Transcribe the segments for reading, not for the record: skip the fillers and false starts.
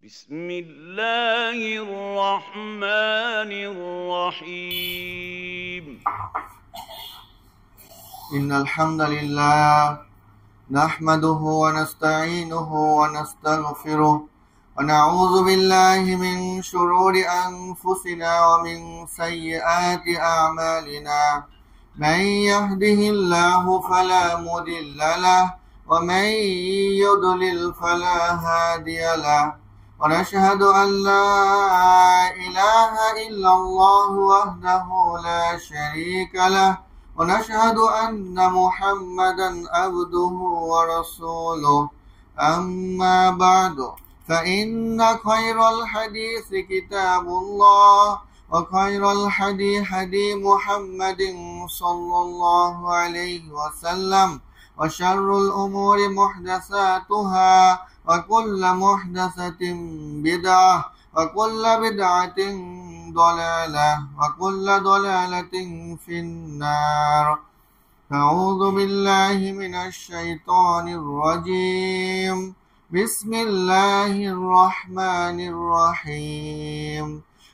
بسم الله الرحمن الرحيم إن الحمد لله نحمده ونستعينه ونستغفره ونعوذ بالله من شرور أنفسنا ومن سيئات أعمالنا من يهده الله فلا مضل له ومن يضلل فلا هادي له ونشهد أن لا إله إلا الله وحده لا شريك له ونشهد أن محمدا عبده ورسوله أما بعد فإن خير الحديث كتاب الله وخير الهدي هدي محمد صلى الله عليه وسلم وشر الأمور محدثاتها وكل محدثة بدعة وكل بدعة ضلالة وكل ضلالة في النار. أعوذ بالله من الشيطان الرجيم. بسم الله الرحمن الرحيم.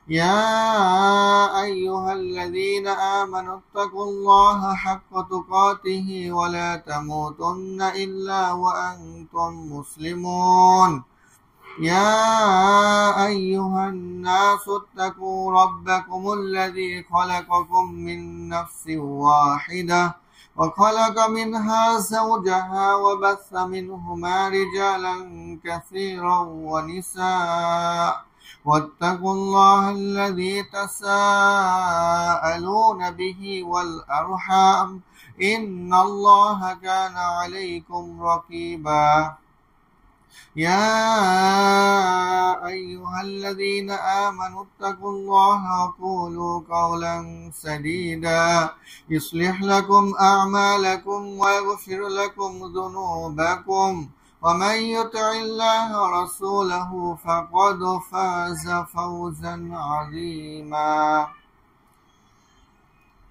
يا أيها الذين آمنوا اتقوا الله حق تقاته ولا تموتن إلا وأنتم مسلمون. يا أيها الناس اتقوا ربكم الذي خلقكم من نفس واحدة وخلق منها زوجها وبث منهما رجالا كثيرا ونساء واتقوا الله الذي تساءلون به والأرحام إن الله كان عليكم رقيبا. يا أيها الذين آمنوا اتقوا الله وقولوا قولا سديدا يصلح لكم أعمالكم ويغفر لكم ذنوبكم ومن يطع الله ورسوله فقد فاز فوزا عظيما.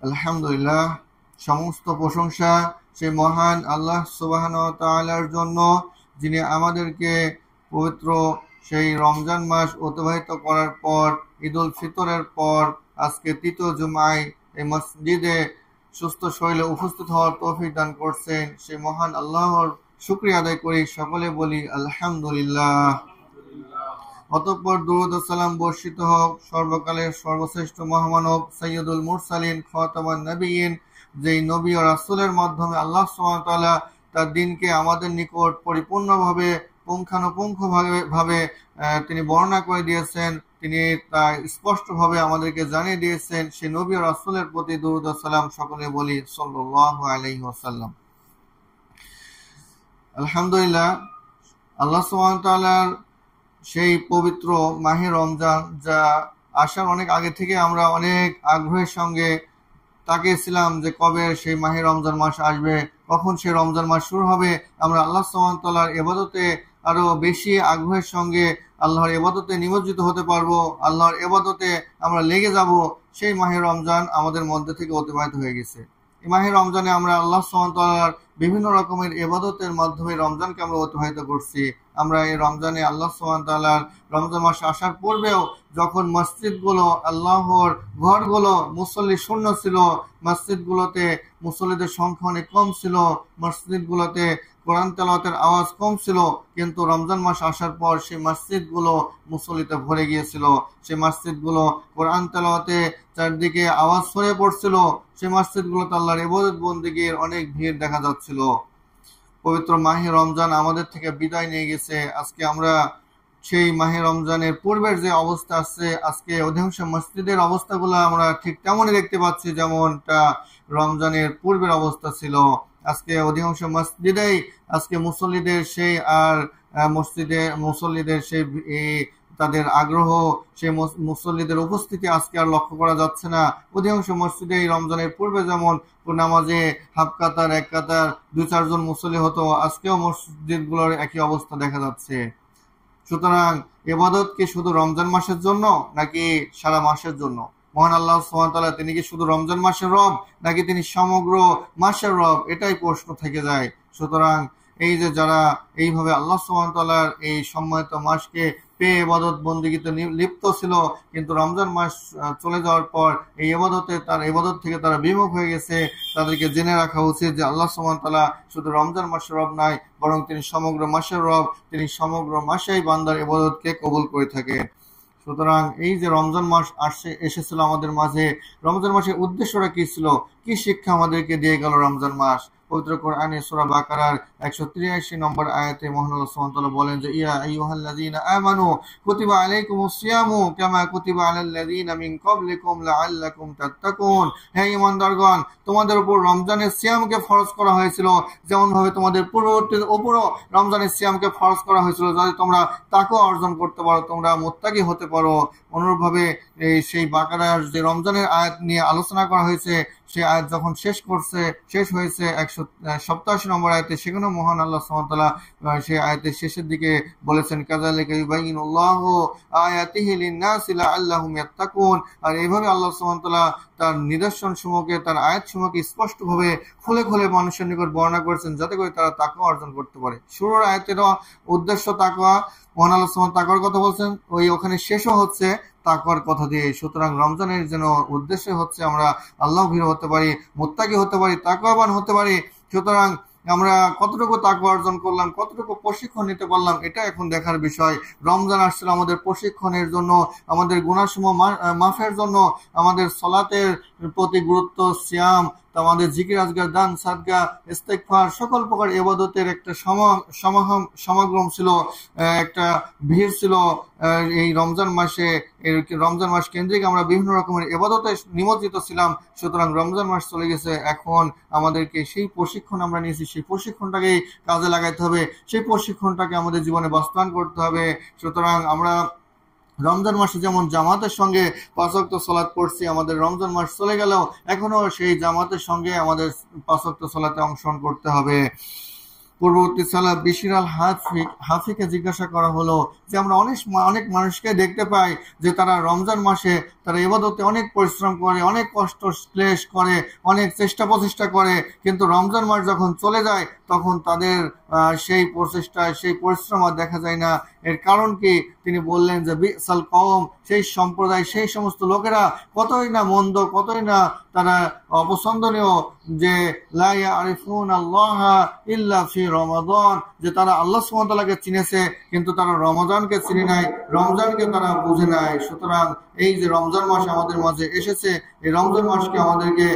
আলহামদুলিল্লাহ, সমস্ত প্রশংসা সেই মহান আল্লাহ সুবহানাহু ওয়া তাআলার জন্য, যিনি আমাদেরকে পবিত্র সেই রমজান মাস অতিবাহিত করার পর ঈদুল ফিতরের পর আজকে তৃতীয় জুমায় এই মসজিদে সুস্থ শরীরে উপস্থিত হওয়ার তৌফিক দান করছেন। সেই মহান আল্লাহর শুকরিয়া আদায় করি, সকলে বলি আলহামদুলিল্লাহ। অতঃপর দুরূদ ও সালাম বর্ষিত হোক সর্বকালের সর্বশ্রেষ্ঠ মহামানব সাইয়্যিদুল মুরসালিন খাতামুন নবিয়্যিন, যেই নবী ও রাসূলের মাধ্যমে আল্লাহ সুবহানাহু ওয়া তাআলা তার দিনকে আমাদের নিকট পরিপূর্ণভাবে পুঙ্খানুপুঙ্খভাবে তিনি বর্ণনা করে দিয়েছেন, তিনি তা স্পষ্টভাবে আমাদেরকে জানিয়ে দিয়েছেন। সেই নবী ও রাসূলের প্রতি দুরূদ ও সালাম সকলে বলি সাল্লাল্লাহু আলাইহি ওয়াসাল্লাম। আলহামদুলিল্লাহ, আল্লাহ সুবহানাহু ওয়া তাআলার সেই পবিত্র মাহে রমজান, যা আসার অনেক আগে থেকে আমরা অনেক আগ্রহের সঙ্গে তাকিয়েছিলাম যে কবে সেই মাহে রমজান মাস আসবে, কখন সেই রমজান মাস শুরু হবে, আমরা আল্লাহ সুবহানাহু ওয়া তাআলার ইবাদতে আরো বেশি আগ্রহের সঙ্গে আল্লাহর ইবাদতে নিমজ্জিত হতে পারবো, আল্লাহর ইবাদতে আমরা লেগে যাব। সেই মাহে রমজান আমাদের মধ্যে থেকে অতিবাহিত হয়ে গেছে। এই মাহে রমজানে আমরা আল্লাহ সুবহানাহু ওয়া তাআলার বিভিন্ন রকমের ইবাদতের মাধ্যমে রমজানকে আমরা অতিবাহিত করছি। আমরা এই রমজানে আল্লাহ সুবহানাহু ওয়া তাআলার রমজান মাস আসার পূর্বেও যখন মসজিদগুলো, আল্লাহর ঘরগুলো মুসল্লি শূন্য ছিল, মসজিদগুলোতে মুসল্লিদের সংখ্যা অনেক কম ছিল, মসজিদগুলোতে কোরআন তেলাওয়াতের আওয়াজ কম ছিল, কিন্তু রমজান মাস আসার পর সেই মসজিদগুলো মুসল্লিতে ভরে গিয়েছিল। সেই মসজিদগুলো কোরআন তেলাওয়াতে চারদিকে আওয়াজ ছড়িয়ে পড়ছিল, সেই মসজিদগুলোতে আল্লাহর ইবাদত বন্দেগীর অনেক ভিড় দেখা যাচ্ছিল। পবিত্র মাহে রমজান আমাদের থেকে বিদায় নিয়ে গেছে। আজকে আমরা সেই মাহে রমজানের পূর্বের যে অবস্থা আছে, আজকে অধিকাংশ মসজিদের অবস্থাগুলো আমরা ঠিক তেমনই দেখতে পাচ্ছি যেমনটা রমজানের পূর্বের অবস্থা ছিল। আজকে অধিকাংশ মসজিদেই আজকে মুসল্লিদের সেই আর মুসল্লিদের সেই তাদের আগ্রহ, সেই মুসল্লিদের উপস্থিতি আজকে আর লক্ষ্য করা যাচ্ছে না। অধিকাংশ মসজিদে রমজানের পূর্বে যেমন নামাজে হাফ কাতার, এক কাতার, 2-4 জন মুসল্লি হতো, আজকেও মসজিদগুলোর একই অবস্থা দেখা যাচ্ছে। সুতরাং ইবাদত কি শুধু রমজান মাসের জন্য নাকি সারা মাসের জন্য? মহান আল্লাহ সুবহানাহু ওয়া তাআলা তিনি কি শুধু রমজান মাসের রব নাকি তিনি সমগ্র মাসের রব? এটাই প্রশ্ন থেকে যায়। সুতরাং এই যে যারা এইভাবে আল্লাহ সুবহানাহু ওয়া তাআলার এই সম্মানিত মাসকে পেয়ে ইবাদত বন্দেগীতে লিপ্ত ছিল, কিন্তু রমজান মাস চলে যাওয়ার পর এই ইবাদত থেকে তারা বিমুখ হয়ে গেছে, তাদেরকে জেনে রাখা উচিত যে আল্লাহ সুবহানাহু ওয়া তাআলা শুধু রমজান মাসের রব নয়, বরং তিনি সমগ্র মাসের রব। তিনি সমগ্র মাসেই বান্দার ইবাদতকে কবুল করে থাকেন। সুতরাং এই যে রমজান মাস এসেছিল আমাদের মাঝে, রমজান মাসের উদ্দেশ্যটা কি ছিল, কি শিক্ষা আমাদেরকে দিয়ে গেল রমজান মাস? পবিত্র কোরআনে সূরা বাকারার 183 নম্বর আয়াতে মহান আল্লাহ সুবহানাহু ওয়া তাআলা বলেন যে ইয়া আইয়ুহাল্লাযীনা আমানু কুতিবা আলাইকুমুস সিয়ামু কামা কুতিবা আলাল্লাযীনা মিন ক্বাবলিকুম লাআল্লাকুম তাত্তাকুন। হে ঈমানদারগণ, তোমাদের উপর রমজানের সিয়ামকে ফরজ করা হয়েছিল যেমন ভাবে তোমাদের পূর্ববর্তীদের উপরও রমজানের সিয়ামকে ফরজ করা হয়েছিল, যাতে তোমরা তাকওয়া অর্জন করতে পারো, তোমরা মুত্তাকি হতে পারো। অনুরূপভাবে সেই বাকারার যে রমজানের আয়াত নিয়ে আলোচনা করা হয়েছে, সেই আয়াত যখন শেষ হয়েছে 187 নম্বর আয়াতে, সেখানে মহান আল্লাহ সুবহানাহু ওয়া তাআলা সেই আয়াতের শেষের দিকে বলেছেন কাযালিকা ইউবাইয়িনুল্লাহু আয়াতিহি লিন-নাসি লাআল্লাহুম ইয়াত্তাকুন। আর এইভাবে আল্লাহ সুবহানাহু ওয়া তাআলা তার নিদর্শন সমূহকে, তার আয়াত সমূহকে স্পষ্টভাবে খুলে খুলে মানুষের নিকট বর্ণনা করেছেন, যাতে করে তারা তাকওয়া অর্জন করতে পারে। শুরুর আয়াতেরও উদ্দেশ্য তাকওয়া, মহান আল্লাহ সুবহানাহু ওয়া তাআলা তাকওয়ার কথা বলছেন, ওখানে শেষও হচ্ছে তাকওয়ার কথা দিয়ে। সুতরাং রমজানের যেন উদ্দেশ্য হচ্ছে আমরা আল্লাহ ভীরু হতে পারি, মুত্তাকি হতে পারি, তাকওয়াবান হতে পারি। সুতরাং আমরা কতটুকু তাকওয়া অর্জন করলাম, কতটুকু প্রশিক্ষণ নিতে পারলাম, এটা এখন দেখার বিষয়। রমজান আসছিল আমাদের প্রশিক্ষণের জন্য, আমাদের গুনাহসমূহ মাফের জন্য, আমাদের সালাতের প্রতি গুরুত্ব, সিয়াম, আমাদের জিকির আজগার, দান, সাদকা, ইস্তেগফার, সকল প্রকার ইবাদতের একটা সমাগম ছিল, একটা ভিড় ছিল এই রমজান মাসে। রমজান মাস কেন্দ্রিক আমরা বিভিন্ন রকমের ইবাদতে নিমজ্জিত ছিলাম। সুতরাং রমজান মাস চলে গেছে, এখন আমাদেরকে সেই প্রশিক্ষণ আমরা নিয়েছি, সেই প্রশিক্ষণটাকেই কাজে লাগাইতে হবে, সেই প্রশিক্ষণটাকে আমাদের জীবনে বাস্তবায়ন করতে হবে। সুতরাং আমরা রমজান মাসে যেমন জামাতের সঙ্গে 5 ওয়াক্ত সালাত পড়ছি, আমাদের রমজান মাস চলে গেলেও এখনো সেই জামাতের সঙ্গে আমাদের 5 ওয়াক্ত সালাতে অংশগ্রহণ করতে হবে। পূর্ববর্তী সালাত বিশির আল হাফিকে জিজ্ঞাসা করা হলো যে আমরা অনেক মানুষকে দেখতে পাই যে তারা রমজান মাসে তারা ইবাদতে অনেক পরিশ্রম করে, অনেক কষ্ট ক্লেশ করে, অনেক চেষ্টা প্রচেষ্টা করে, কিন্তু রমজান মাস যখন চলে যায় তখন তাদের সেই প্রচেষ্টা, সেই পরিশ্রম আর দেখা যায় না। এর কারণ কি? তিনি বললেন যে বিসাল কওম, সেই সম্প্রদায়, সেই সমস্ত লোকেরা কতই না মন্দ, কতই না তারা অপছন্দনীয়, যে লা ইয়ারিফুনা আল্লাহ ইল্লা ফি রমাদান, যে তারা আল্লাহ সুবহানাহু ওয়া তাআলাকে চিনেছে কিন্তু তারা রমজানকে চিনে নাই, রমজানকে তারা বুঝে নাই। সুতরাং এই যে রমজান মাস আমাদের মাঝে এসেছে, এই রমজান মাসকে আমাদেরকে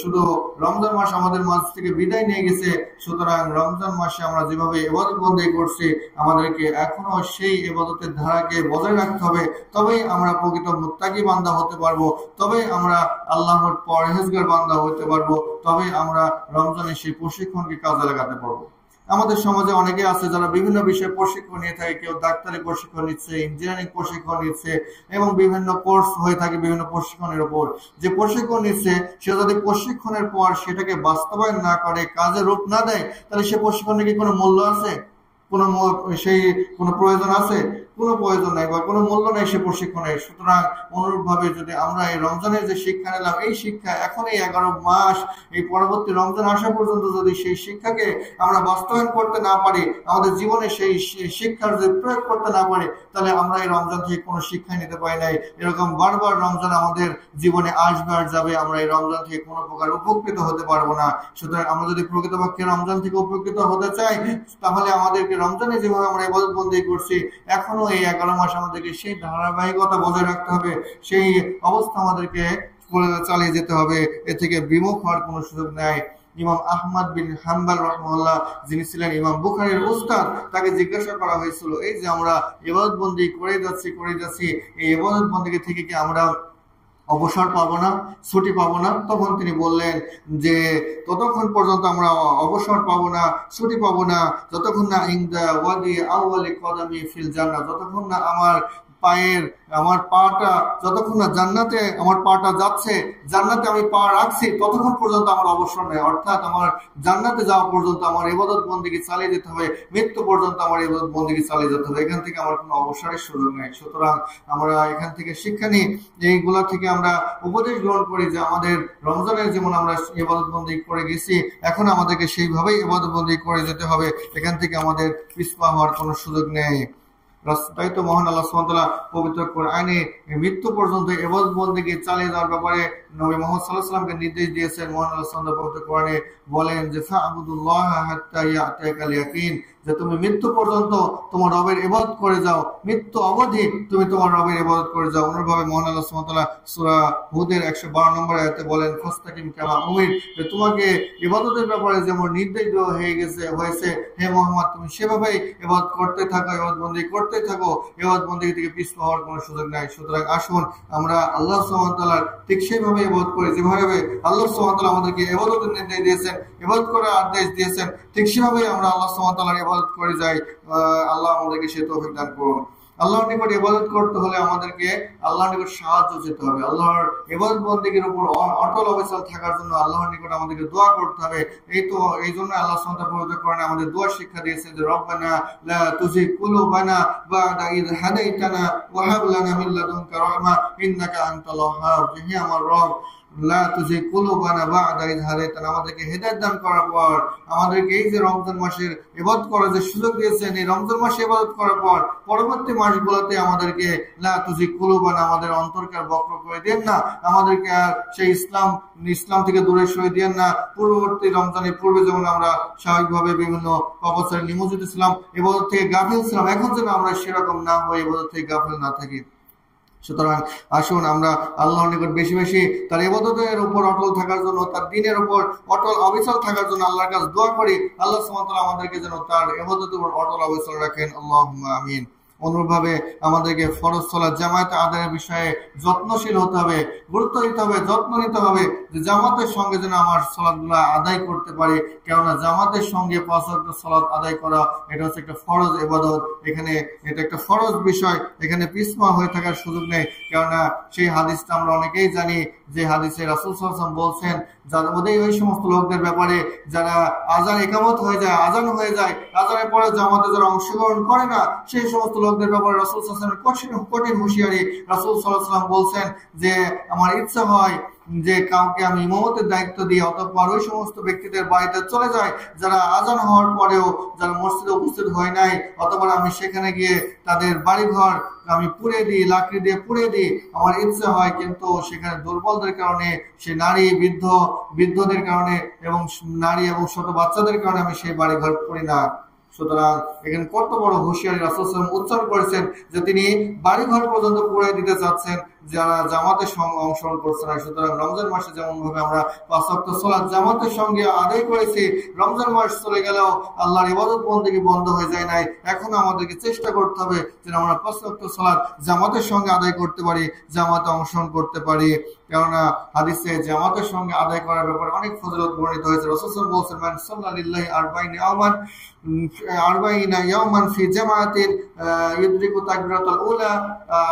শুধু রমজান মাস আমাদের মাঝ থেকে বিদায় নিয়ে গেছে। সুতরাং রমজান মাসে আমরা যেভাবে ইবাদত বন্দেগী করছি, আমাদেরকে এখনো সেই ইবাদতের ধারাকে বজায় রাখতে হবে, তবেই আমরা প্রকৃত মুত্তাকি বান্দা হতে পারবো, তবেই আমরা আল্লাহর পরহেজগার বান্দা হতে পারবো, তবেই আমরা রমজানের সেই প্রশিক্ষণকে কাজে লাগাতে পারবো। আমাদের সমাজে অনেকে আছে যারা বিভিন্ন বিষয়ে প্রশিক্ষণ নিয়ে থাকে, কেউ ডাক্তারি প্রশিক্ষণ নিচ্ছে, ইঞ্জিনিয়ারিং প্রশিক্ষণ নিচ্ছে, এবং বিভিন্ন কোর্স হয়ে থাকে বিভিন্ন প্রশিক্ষণের উপর। যে প্রশিক্ষণ নিচ্ছে সে যদি প্রশিক্ষণের পর সেটাকে বাস্তবায়ন না করে, কাজে রূপ না দেয়, তাহলে সে প্রশিক্ষণের কি কোনো মূল্য আছে? কোনো প্রয়োজন আছে? কোনো প্রয়োজন নাই বা কোনো মূল্য নেই সে প্রশিক্ষণের। সুতরাং অনুরূপভাবে যদি আমরা এই রমজানের যে শিক্ষা নিলাম, এই শিক্ষা এখন এই 11 মাস, এই পরবর্তী রমজান আসা পর্যন্ত যদি সেই শিক্ষাকে আমরা বাস্তবায়ন করতে না পারি, আমাদের জীবনে সেই শিক্ষার যে প্রয়োগ করতে না পারি, তাহলে আমরা এই রমজান থেকে কোনো শিক্ষা নিতে পারি নাই। এরকম বারবার রমজান আমাদের জীবনে আসবে আর যাবে, আমরা এই রমজান থেকে কোনো প্রকার উপকৃত হতে পারবো না। সুতরাং আমরা যদি প্রকৃতপক্ষে রমজান থেকে উপকৃত হতে চাই, তাহলে আমাদেরকে রমজানে যেভাবে আমরা ইবাদত বন্দেগী করছি, এখনো এই 11 মাস আমাদেরকে সেই ধারাবাহিকতা বজায় রাখতে হবে, সেই অবস্থা আমাদেরকে চালিয়ে যেতে হবে। এ থেকে বিমুখ হওয়ার কোনো সুযোগ নাই। ইমাম আহমদ বিন হাম্বল রাহিমাহুল্লাহ, যিনি ছিলেন ইমাম বুখারীর উস্তাদ, তাকে জিজ্ঞাসা করা হয়েছিল এই যে আমরা ইবাদত বন্দেগী করে যাচ্ছি, এই ইবাদত বন্দেগী থেকে কি আমরা অবসর পাবো না, ছুটি পাবো না? তখন তিনি বললেন যে ততক্ষণ পর্যন্ত আমরা অবসর পাবো না, ছুটি পাবো না, যতক্ষণ না ইনদা ওয়াদি আউয়ালি কদমি ফিল জান্নাহ, যতক্ষণ না আমার পায়ের আমার পাটা যতক্ষণ না জান্নাতে আমার পাটা যাচ্ছে, জান্নাতে আমি পা রাখছি, ততক্ষণ পর্যন্ত আমার অবসর নেই। অর্থাৎ আমার জান্নাতে যাওয়া পর্যন্ত আমার ইবাদত বন্দেগী চালিয়ে যেতে হবে, মৃত্যু পর্যন্ত আমার ইবাদত বন্দেগী চালিয়ে যেতে হবে। এখান থেকে আমার কোনো অবসরের সুযোগ নেই। সুতরাং আমরা এখান থেকে শিক্ষা নিই, এইগুলা থেকে আমরা উপদেশ গ্রহণ করি যে আমাদের রমজানের যেমন আমরা ইবাদত বন্দেগী করে গেছি, এখন আমাদেরকে সেইভাবেই ইবাদত বন্দেগী করে যেতে হবে। এখান থেকে আমাদের পিছপা হওয়ার কোনো সুযোগ নেই। তাই তো মহান আল্লাহ সুবহানাহু ওয়া তাআলা পবিত্র কোরআনে মৃত্যু পর্যন্ত ইবাদত বন্দেগী চালিয়ে যাওয়ার ব্যাপারে নবী মুহাম্মদ সাল্লাল্লাহু আলাইহি ওয়াসাল্লামকে নির্দেশ দিয়েছেন। মহান আল্লাহ সুবহানাহু ওয়া তাআলা পবিত্র কোরআনে বলেন যে ফা'বুদুল্লাহা হাত্তা ইয়াতিয়াকাল ইয়াকিন, যে তুমি মৃত্যু পর্যন্ত তোমার রবের ইবাদত করে যাও, মৃত্যু অবধি তুমি তোমার রবের ইবাদত করে যাও। অনুরূপভাবে মহান আল্লাহ সুবহানাহু ওয়া তাআলা সূরা হুদের 112 নম্বর আয়াতে বলেন ফাস্তাকিম কামা উমির, যে তোমাকে ইবাদতের ব্যাপারে যেমন নির্দেশ দেওয়া হয়েছে হে মুহাম্মদ, তুমি সেভাবেই ইবাদত করতে থাকো, ইবাদত বন্দেগী করতে থাকো, ইবাদত বন্দেগী থেকে পিছপা হওয়ার কোনো সুযোগ নাই। সুতরাং আসুন আমরা আল্লাহ সুবহানাহু ওয়া তাআলার ঠিক সেইভাবে ইবাদত করি, যেভাবে আল্লাহ সুবহানাহু ওয়া তাআলা আমাদেরকে ইবাদতের নির্দেশ দিয়েছেন, ইবাদত করার আদেশ দিয়েছেন, ঠিক সেভাবেই আমরা আল্লাহ সুবহানাহু ওয়া তাআলার ইবাদত করে যাই। আল্লাহ আমাদেরকে সে তৌফিক দান করুন। আল্লাহর নিকট ইবাদত করতে হলে আমাদেরকে আল্লাহর নিকট সাহায্য চেতে হবে। আল্লাহর ইবাদত বন্দেগীর উপর অটল অবিচল থাকার জন্য আল্লাহর নিকট আমাদেরকে দোয়া করতে হবে। এই জন্য আল্লাহ সুবহানাহু ওয়া তাআলা পবিত্র কোরআনে আমাদের দোয়া শিক্ষা দিয়েছেন যে রব্বানা লা তুযিগ কুলুবানা বা'দা ইয হাদাইতানা ওয়া হাব লানা মিন লাদুনকা রাহমা ইন্নাকা আনতাল ওয়াহ্হাব। হে আমার রব, লা তুযিগ কুলুবানা বা'দা ইয হাদাইতানা, আমাদেরকে হেদায়েত দান করার পর, আমাদেরকে এই যে রমজান মাসের ইবাদত করার যে সুযোগ দিয়েছেন, এই রমজান মাসে ইবাদত করার পর পরবর্তী মাসগুলোতে আমাদেরকে লা তুযিগ কুলুবানা, আমাদের অন্তরকে আর বক্র করে দেন না, আমাদেরকে আর সেই ইসলাম থেকে দূরে সরিয়ে দেন না। পূর্ববর্তী রমজানের পূর্বে যেমন আমরা স্বাভাবিকভাবে বিভিন্ন অবস্থায় নিমজ্জিত ছিলাম, ইবাদত থেকে গাফিল ছিলাম, এখন যেন আমরা সেরকম না হয়ে ইবাদত থেকে গাফিল না থাকি। সুতরাং আসুন আমরা আল্লাহর নিকট বেশি বেশি তার ইবাদতের উপর অটল থাকার জন্য, তার দ্বীনের উপর অটল অবিচল থাকার জন্য আল্লাহর কাছে দোয়া করি। আল্লাহ সুবহানাহু ওয়া তাআলা আমাদেরকে যেন তার ইবাদতের উপর অটল অবিচল রাখেন। আল্লাহুম্মা আমিন। অনুরূপভাবে আমাদেরকে ফরজ সালাত জামায়াতে আদায়ের বিষয়ে যত্নশীল হতে হবে, গুরুত্ব দিতে হবে, যত্ন নিতে হবে যে জামাতের সঙ্গে যেন আমার সালাতগুলো আদায় করতে পারি। কেননা জামাতের সঙ্গে 5 ওয়াক্ত সালাত আদায় করা এটা হচ্ছে একটা ফরজ ইবাদত। এখানে এটা একটা ফরজ বিষয়, এখানে পিছপা হয়ে থাকার সুযোগ নেই। কেননা সেই হাদিসটা আমরা অনেকেই জানি, যে হাদিসে রাসূল সাল্লাল্লাহু আলাইহি ওয়াসাল্লাম বলছেন যারা ওই সমস্ত লোকদের ব্যাপারে যারা আজান ইকামত হয়ে যায়, আজান হয়ে যায়, আজানের পরে জামাতে যারা অংশগ্রহণ করে না, সেই সমস্ত লোকদের ব্যাপারে রাসূল সাল্লাল্লাহু আলাইহি ওয়াসাল্লাম কঠিন হুঁশিয়ারি। রাসূল সাল্লাল্লাহু আলাইহি ওয়াসাল্লাম বলছেন যে আমার ইচ্ছা হয় যে কাউকে আমি ইমামতের দায়িত্ব দিয়ে অতঃপর ওই সমস্ত ব্যক্তিদের বাড়িতে চলে যায় যারা আজান হওয়ার পরেও যারা মসজিদে উপস্থিত হয় নাই, অতঃপর আমি সেখানে গিয়ে তাদের বাড়িঘর আমি পুড়ে দিই, লাকড়ি দিয়ে পুড়ে দিই। আমার ইচ্ছা হয়, কিন্তু সেখানে দুর্বলদের কারণে, সে নারী বৃদ্ধদের কারণে এবং নারী এবং ছোট বাচ্চাদের কারণে আমি সেই বাড়িঘর পুড়ি না। সুতরাং এখানে কত বড় হুঁশিয়ারি রাসূল সাল্লাল্লাহু আলাইহি ওয়াসাল্লাম উচ্চারণ করেছেন যে তিনি বাড়িঘর পর্যন্ত পুড়িয়ে দিতে চাচ্ছেন যারা জামাতের সঙ্গে অংশগ্রহণ করছে না। সুতরাং রমজান মাসে যেমন ভাবে আমরা 5 ওয়াক্ত সালাত জামাতের সঙ্গে আদায় করেছি, রমজান মাস চলে গেলেও আল্লাহর ইবাদত বন্দেগী বন্ধ হয়ে যায় নাই। এখন আমাদেরকে চেষ্টা করতে হবে যেন আমরা 5 ওয়াক্ত সালাত জামাতের সঙ্গে আদায় করতে পারি, জামাতে অংশগ্রহণ করতে পারি। কেননা হাদিসে জামাতের সঙ্গে আদায় করার ব্যাপারে অনেক ফজিলত বর্ণিত হয়েছে। রাসূল সাল্লাল্লাহু আলাইহি ওয়াসাল্লাম বলেছেন মান সাল্লা লিল্লাহি 40 ইয়াওমান ফি জামাআতিন ইউদরিকু তাকবীরাতুল উলা।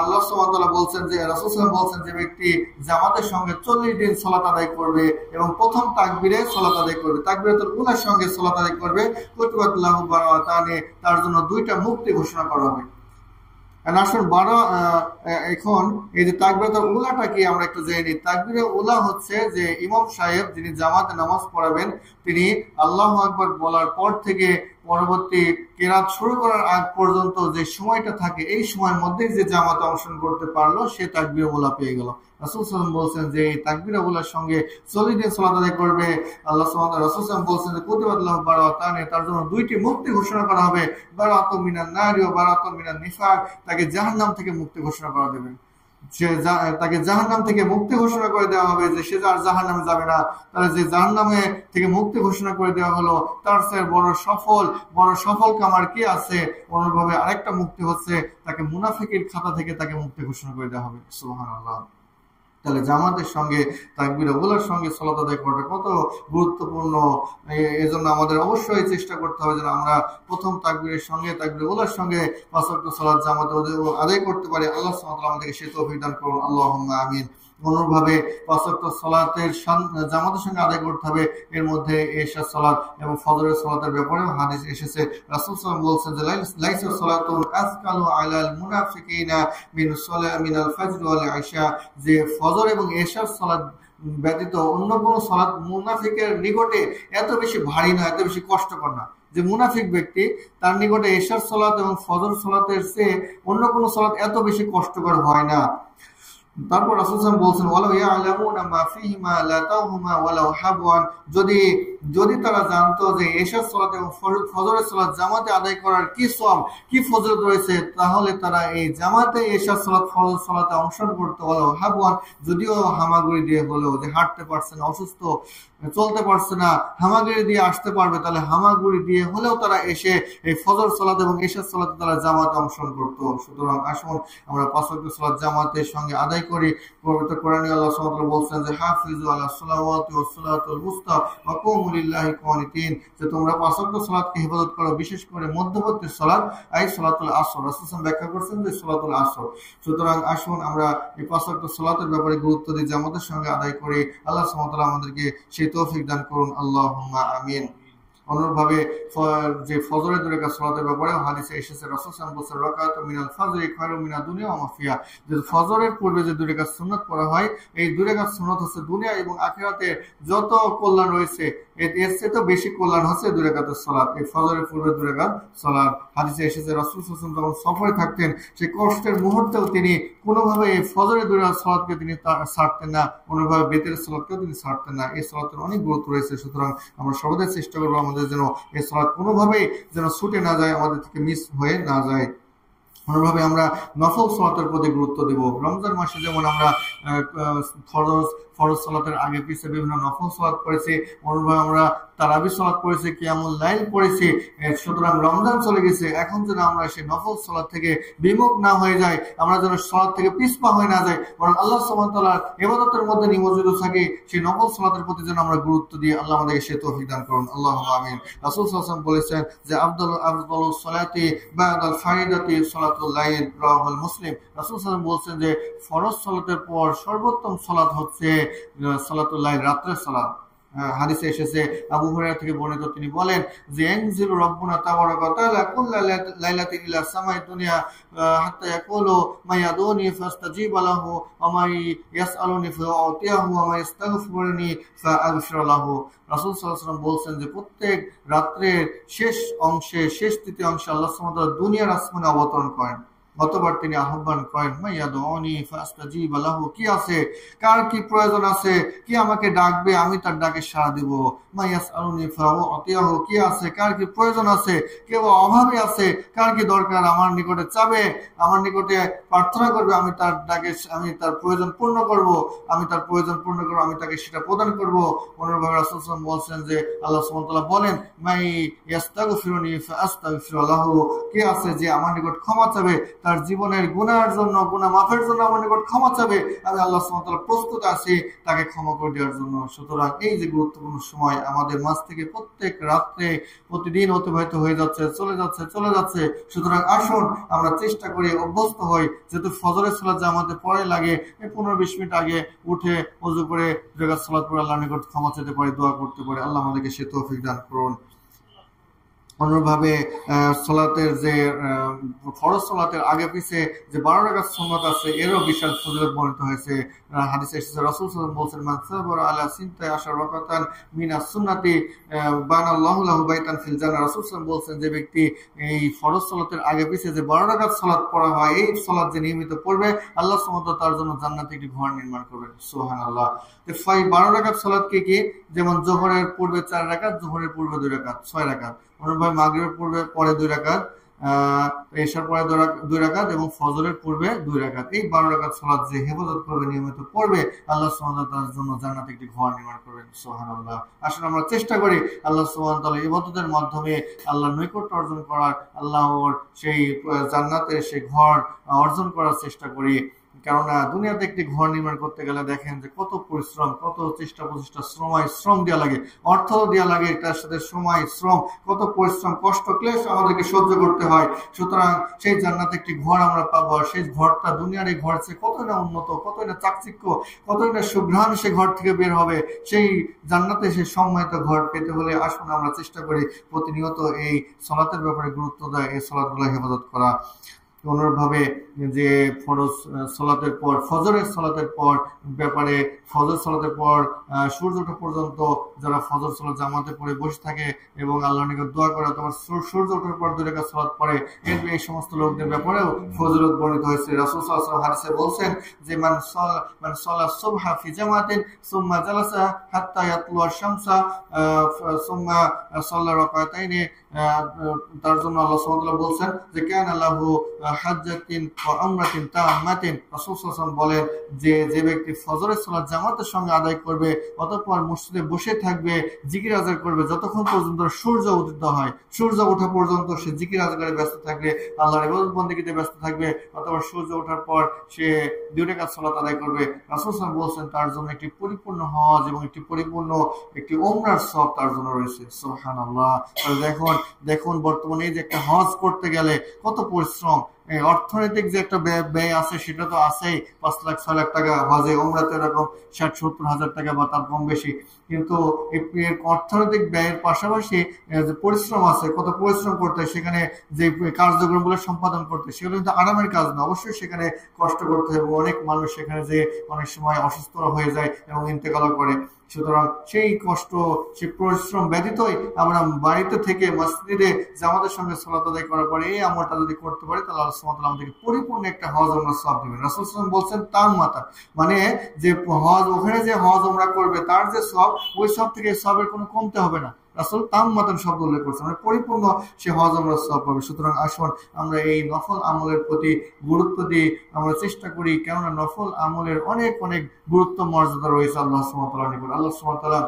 আল্লাহ সুবহানাহু ওয়া তাআলা বলছেন যে রাসূল সাল্লাল্লাহু আলাইহি ওয়াসাল্লাম বলছেন যে ব্যক্তি জামাতের সঙ্গে 40 দিন সালাত আদায় করবে এবং প্রথম তাকবীরে সালাত আদায় করবে, তাকবীরাতুল উলার সঙ্গে সালাত আদায় করবে, কুতিবাত লাহু বারাআতানি, তার জন্য 2টা মুক্তি ঘোষণা করা হবে। আসুন এখন এই যে তাকবীরাতুল উলাটা কি আমরা একটু জেনে নিই। তাকবীরাতুল উলা হচ্ছে যে ইমাম সাহেব যিনি জামাতে নামাজ পড়াবেন, তিনি আল্লাহু আকবার বলার পর থেকে পরবর্তী কেরাত শুরু করার আগ পর্যন্ত যে সময়টা থাকে, এই সময়ের মধ্যে যে জামাতে অংশগ্রহণ করতে পারলো সে তাকবীরাতুল উলা পেয়ে গেল। রাসূল সাল্লাল্লাহু আলাইহি ওয়াসাল্লাম বলছেন যে এই তাকবীরাতুল উলার সঙ্গে 40 দিন সালাত আদায় করবে, আল্লাহ সুবহানাহু ওয়া তাআলা রাসূল সাল্লাল্লাহু আলাইহি ওয়াসাল্লাম বলছেন যে কুতিবাত লাহু বারাআতানি, তার জন্য 2টি মুক্তি ঘোষণা করা হবে, বারাআতুম মিনান নারি ওয়া বারাআতুম মিনান নিফাক, তাকে জাহান্নাম থেকে মুক্তি ঘোষণা করা দেবে। তাকে জাহান্নাম থেকে মুক্তি ঘোষণা করে দেওয়া হবে, যে সে আর জাহান্নামে যাবে না। তাহলে যে জাহান্নামে থেকে মুক্তি ঘোষণা করে দেওয়া হলো, তার চেয়ে বড় সফল কামার কি আছে? অনুরূপভাবে আরেকটা মুক্তি হচ্ছে তাকে মুনাফিকের খাতা থেকে তাকে মুক্তি ঘোষণা করে দেওয়া হবে। সুবহানাল্লাহ। তাহলে জামাতের সঙ্গে তাকবীর উলার সঙ্গে সালাত আদায় করাটা কত গুরুত্বপূর্ণ। এজন্য আমাদের অবশ্যই চেষ্টা করতে হবে যেন আমরা প্রথম তাকবীরের সঙ্গে তাকবীর উলার সঙ্গে 5 ওয়াক্ত সালাত জামাতে আদায় করতে পারি। আল্লাহ সুবহানাহু ওয়া তাআলা আমাদেরকে সে তৌফিক দান করুন, আল্লাহুম্মা আমিন। অনুরূপভাবে 5 ওয়াক্ত সালাতের জামাতের সঙ্গে আদায় করতে হবে। এর মধ্যে এশার সালাত এবং ফজরের সালাতের ব্যাপারেও হাদিস এসেছে। রাসূল সাল্লাল্লাহু আলাইহি ওয়াসাল্লাম বলছেন যে লাইসা সালাতুন আসকালু আলাল মুনাফিকিনা মিনাল ফজর ওয়াল ইশা, যে ফজর এবং এশার সালাত ব্যতীত অন্য কোনো সালাত মুনাফিকের নিকটে এত বেশি ভারী না, এত বেশি কষ্টকর না। যে মুনাফিক ব্যক্তি তার নিকটে এশার সালাত এবং ফজর সালাতের চেয়ে অন্য কোনো সালাত এত বেশি কষ্টকর হয় না। তারপর রাসূল সাল্লাল্লাহু আলাইহি ওয়াসাল্লাম বলছেন ওয়ালাউ ইয়ালামুনা মা ফীহিমা লাতাহুমা ওয়ালাউ হাবওয়ান, যদি তারা জানতো যে এশার সালাত এবং ফজরের সালাত জামাতে আদায় করার কি সওয়াব, কি ফজিলত রয়েছে, তাহলে তারা এই জামাতে এশার সালাত ফজর সালাতে অংশগ্রহণ করতে। ওয়ালাউ হাবওয়ান, যদিও হামাগুড়ি দিয়ে হলেও, যে হাঁটতে পারছে না, অসুস্থ, চলতে পারছে না, হামাগুড়ি দিয়ে আসতে পারবে, তাহলে হামাগুড়ি দিয়ে হলেও তারা এসে এই ফজর সালাত এবং এশার সালাতে তারা জামাতে অংশগ্রহণ করতো। সুতরাং আসুন আমরা 5 ওয়াক্ত সালাত জামাতের সঙ্গে আদায় করি। পবিত্র কোরআনে আল্লাহ সুবহানাহু ওয়া তাআলা বলছেন যে হাফিজু আলাস সালাওয়াতি ওয়াস সালাতুল মুস্তা ওয়া কুমু লিল্লাহি কানিতিন, যে তোমরা 5 ওয়াক্ত সালাতকে হিফাজত করো, বিশেষ করে মধ্যবর্তী সালাত আই সালাতুল আসর। রাসূল সাল্লাল্লাহু আলাইহি ওয়াসাল্লাম ব্যাখ্যা করেছেন যে সালাতুল আসর। সুতরাং আসুন আমরা এই 5 ওয়াক্ত সালাতের ব্যাপারে গুরুত্ব দিই, জামাতের সঙ্গে আদায় করি। আল্লাহ সুবহানাহু ওয়া তাআলা আমাদেরকে সেই তৌফিক দান করুন, আল্লাহুম্মা আমিন। অনুরূপভাবে যে ফজরের 2 রাকাত সালাতের ব্যাপারে হাদিসে এসেছে, রাসূল সাল্লাল্লাহু আলাইহি ওয়াসাল্লাম বলেছেন রাকাতু মিনাল ফজরি খায়রুম মিনাদ দুনিয়া ওয়া মা ফিহা, যে ফজরের পূর্বে যে 2 রাকাত সুন্নাত পড়া হয়, এই 2 রাকাত সুন্নাত হচ্ছে দুনিয়া এবং আখিরাতের যত কল্যাণ রয়েছে এর চেয়ে তো বেশি কল্যাণ হচ্ছে 2 রাকাতের সালাত, এই ফজরের পূর্বে 2 রাকাত সালাত। হাদিসে এসেছে রাসূল সাল্লাল্লাহু আলাইহি ওয়াসাল্লাম যখন সফরে থাকতেন, সেই কষ্টের মুহূর্তেও তিনি কোনোভাবে এই ফজরের 2 রাকাত সালাতকে তিনি ছাড়তেন না, কোনোভাবে বেতের সালাতকেও তিনি ছাড়তেন না। এই সালাতের অনেক গুরুত্ব রয়েছে। সুতরাং আমরা সর্বদা চেষ্টা করবো আমাদের যেন এই সালাত কোনোভাবেই যেন ছুটে না যায়, আমাদের থেকে মিস হয়ে না যায়। অনুভাবে আমরা নফল সালাতের প্রতি গুরুত্ব দেব। রমজান মাসে যেমন আমরা ফরজ সালাতের আগে পিছে বিভিন্ন নফল সালাত পড়েছি, অনুভাবে আমরা তারাবি সালাত পড়েছি, কিয়ামুল লাইল পড়েছি। সুতরাং রমজান চলে গেছে, এখন যেন আমরা সেই নফল সালাত থেকে বিমুখ না হয়ে যাই, আমরা যেন সালাত থেকে পিছপা হয়ে না যাই, বরং আল্লাহ সুবহানাহু ওয়া তাআলার ইবাদতের মধ্যে নিমজ্জিত থাকি। সেই নফল সালাতের প্রতি যেন আমরা গুরুত্ব দিই। আল্লাহ আমাদেরকে সেই তৌফিক দান করুন, আল্লাহুম্মা আমিন। রাসূল সাল্লাল্লাহু আলাইহি ওয়াসাল্লাম বলেছেন যে আফদালুস সালাতি বাদাল ফারিদাতি সালাতুল লাইল, রাওয়াহুল মুসলিম। রাসূল সাল্লাল্লাহু আলাইহি ওয়াসাল্লাম বলেছেন যে ফরজ সালাতের পর সর্বোত্তম সালাত হচ্ছে সালাতুল লাইল, রাতের সালাত। হাদিসে এসেছে আবু হুরায়রা থেকে বর্ণিত, তিনি বলেন যে ইয়ানজিলু রাব্বুনা তাবারাকা ওয়া তাআলা কুল্লা লাইলাতিন ইলা সামাই দুনিয়া হাত্তা ইয়াকুলু মায়াদুনি ফাস্তাজিবা লাহু ওয়া মা ইয়াসআলুনি ফাউতিয়াহু ওয়া মা ইস্তাগফিরুনি ফাআগফির লাহু। রাসূল সাল্লাল্লাহু আলাইহি ওয়াসাল্লাম বলছেন যে প্রত্যেক রাত্রের শেষ তৃতীয় অংশে আল্লাহ সুবহানাহু ওয়া তাআলা দুনিয়ার আসমানে অবতরণ করেন। গতবার তিনি আহ্বান করেন মাইয়াদুনি ফাস্তাজিবা লাহু, কি আছে, কার কি প্রয়োজন আছে, কি আমাকে ডাকবে, আমি তার ডাকে সাড়া দিব। মাইয়াসআলুনি ফাউতিয়াহু, কি আছে, কার কি প্রয়োজন আছে, কেউ অভাবে আছে, কার কি দরকার, আমার নিকটে চাবে, আমার নিকটে প্রার্থনা করবে, আমি তার ডাকে, আমি তার প্রয়োজন পূর্ণ করব, আমি তাকে সেটা প্রদান করব। অনুরূপভাবে রাসূল সাল্লাল্লাহু আলাইহি ওয়াসাল্লাম বলছেন যে আল্লাহ সুবহানাহু ওয়া তাআলা বলেন মাই ইয়াস্তাগফিরুনি ফাআস্তাগফিরু লাহু, কি আছে যে আমার নিকট ক্ষমা চাবে, তার জীবনের গুনাহের জন্য, গুনাহ মাফের জন্য আমার নিকট ক্ষমা চাবে, আমি আল্লাহ সুবহানাহু ওয়া তাআলা প্রস্তুত আছি তাকে ক্ষমা করে দেওয়ার জন্য। সুতরাং এই যে গুরুত্বপূর্ণ সময় আমাদের মাঝ থেকে প্রত্যেক রাত্রে প্রতিদিন অতিবাহিত হয়ে যাচ্ছে, চলে যাচ্ছে। সুতরাং আসুন আমরা চেষ্টা করি, অভ্যস্ত হই, যেহেতু ফজরের সালাত জামাতে পরে লাগে, 15-20 মিনিট আগে উঠে ওযু করে 2 রাকাত সালাত পড়ে আল্লাহর নিকট ক্ষমা চাইতে পারি, দোয়া করতে পারি। আল্লাহ আমাদেরকে সে তৌফিক দান করুন। অনুরূপভাবে সালাতের যে ফরজ সালাতের আগে পিছে যে 12 রাকাত সুন্নাত আছে, এরও বিশাল ফজিলত বর্ণিত হয়েছে। হাদিসে এসেছে রাসূল সাল্লাল্লাহু আলাইহি ওয়াসাল্লাম বলেছেন মান সাবারা আলা সিনতাই আশার রাকাতান মিনাস সুন্নাতি বানাল্লাহু লাহু বাইতান ফিল জান্নাহ। রাসূল সাল্লাল্লাহু আলাইহি ওয়াসাল্লাম বলেছেন যে ব্যক্তি এই ফরজ সালাতের আগে পিছে যে 12 রাকাত সালাত পড়া হয়, এই সালাত যে নিয়মিত পড়বে, আল্লাহ সুবহানাহু ওয়া তাআলা তার জন্য জান্নাতে একটি ঘর নির্মাণ করবেন। সুবহানাল্লাহ। তো 12 রাকাত সালাত কি, যেমন যোহরের পূর্বে 4 রাকাত, যোহরের পূর্বে 2 রাকাত, 6 রাকাত। অনুরূপভাবে মাগরিবের পরে 2 রাকাত, এশার পরে 2 রাকাত এবং ফজরের পূর্বে 2 রাকাত। এই 12 রাকাত সালাত যে হেফাজত করবে, নিয়মিত পড়বে, আল্লাহ সুবহানাহু ওয়া তাআলার জন্য জান্নাতে একটি ঘর নির্মাণ করবেন। সুবহানাল্লাহ। আসলে আমরা চেষ্টা করি আল্লাহ সুবহানাহু ওয়া তাআলা ইবাদতের মাধ্যমে আল্লাহর নৈকট্য অর্জন করার, আল্লাহর সেই জান্নাতের সেই ঘর অর্জন করার চেষ্টা করি। কেননা দুনিয়াতে একটি ঘর নির্মাণ করতে গেলে দেখেন যে কত পরিশ্রম, কত চেষ্টা প্রচেষ্টা, শ্রম দেওয়া লাগে, অর্থ দেওয়া লাগে, তার সাথে সময়, শ্রম, কত পরিশ্রম, কষ্ট, ক্লেশ আমাদেরকে সহ্য করতে হয়। সুতরাং সেই জান্নাতে একটি ঘর আমরা পাবো, আর সেই ঘরটা দুনিয়ার এই ঘর চেয়ে কতই না উন্নত, কতই না চাকচিক্য, কতই না সুঘ্রাণ সে ঘর থেকে বের হবে। সেই জান্নাতে সেই সম্মানিত ঘর পেতে হলে আসুন আমরা চেষ্টা করি প্রতিনিয়ত এই সলাতের ব্যাপারে গুরুত্ব দেয়, এই সলাৎগুলো হেফাজত করা। অনুরূপভাবে যে ফরজ সলাতের পর, ফজরের সলাতের পর ব্যাপারে, ফজর সলাতের পর সূর্য ওঠা পর্যন্ত যারা ফজর সলাত জামাতে পড়ে বসে থাকে এবং আল্লাহর নিকট দোয়া করে, তোমার সূর্য ওঠার পর 2 রাকাত সালাত পড়ে, এই সমস্ত লোকদের ব্যাপারেও ফজিলত বর্ণিত হয়েছে। রাসূল সাল্লাল্লাহু আলাইহি ওয়াসাল্লাম হাদিসে বলছেন যে মান সাল্লা সুবহা ফি জামাতিন সুম্মা জালাসা হাত্তা ইয়াতলু আশ-শামসা সুম্মা সাল্লা রাকাতাইনি, তার জন্য আল্লাহ সুবহানাহু ওয়া তাআলা বলছেন যে কানা লাহু হাজ্জাতিন ওয়া উমরাতিন তাআম্মাতিন। রাসূল সাল্লাল্লাহু আলাইহি ওয়াসাল্লাম বলেন যে ব্যক্তি ফজরের সালাত জামাতের সঙ্গে আদায় করবে, অতঃপর মসজিদে বসে থাকবে, জিকির আজকার করবে যতক্ষণ পর্যন্ত সূর্য উদিত হয়, সূর্য ওঠা পর্যন্ত সে জিকির আজকারে ব্যস্ত থাকবে, আল্লাহর ইবাদত বন্দেগীতে ব্যস্ত থাকবে, অতঃপর সূর্য ওঠার পর সে 2 রাকাত সালাত আদায় করবে। রাসূল সাল্লাল্লাহু আলাইহি ওয়াসাল্লাম বলছেন তার জন্য একটি পরিপূর্ণ হজ এবং একটি পরিপূর্ণ একটি উমরার সওয়াব তার জন্য রয়েছে। সুবহানাল্লাহ। দেখুন বর্তমানে এই যে একটা হজ করতে গেলে কত পরিশ্রম, অর্থনৈতিক যে একটা ব্যয় আছে সেটা তো আছেই, 5 লাখ 6 লাখ টাকা হজে, উমরাতে এরকম 60-70 হাজার টাকা বা তার কম বেশি। কিন্তু এর অর্থনৈতিক ব্যয়ের পাশাপাশি যে পরিশ্রম আছে, কত পরিশ্রম করতে হয় সেখানে, যে কার্যক্রমগুলো সম্পাদন করতে, সেগুলো কিন্তু আরামের কাজ না, অবশ্যই সেখানে কষ্ট করতে হবে। অনেক মানুষ সেখানে যে অনেক সময় অসুস্থ হয়ে যায় এবং ইন্তেকালও করে। সুতরাং সেই কষ্ট, সেই পরিশ্রম ব্যতীতই আমরা বাড়িতে থেকে মসজিদে জামাতের সঙ্গে সালাত আদায় করার পরে এই আমলটা যদি করতে পারি, তাহলে আল্লাহ সুবহানাহু ওয়া তাআলা আমাদেরকে পরিপূর্ণ একটা হজ আমরা সওয়াব দিবেন। রাসূল সাল্লাল্লাহু আলাইহি ওয়াসাল্লাম বলছেন তাম্মাতা, মানে যে হজ, ওখানে যে হজ আমরা করবে তার যে সওয়াব, ওই সওয়াব থেকে সওয়াবের কোনো কমতে হবে না। রাসূল তাম্মাতান শব্দ উল্লেখ করছেন, মানে পরিপূর্ণ সে হজ আমরা সওয়াব পাবে। সুতরাং আসুন আমরা এই নফল আমলের প্রতি গুরুত্ব দিয়ে আমরা চেষ্টা করি, কেননা নফল আমলের অনেক অনেক গুরুত্ব মর্যাদা রয়েছে আল্লাহ সুবহানাহু ওয়া তাআলার নিকট। আল্লাহ সুবহানাহু ওয়া তাআলা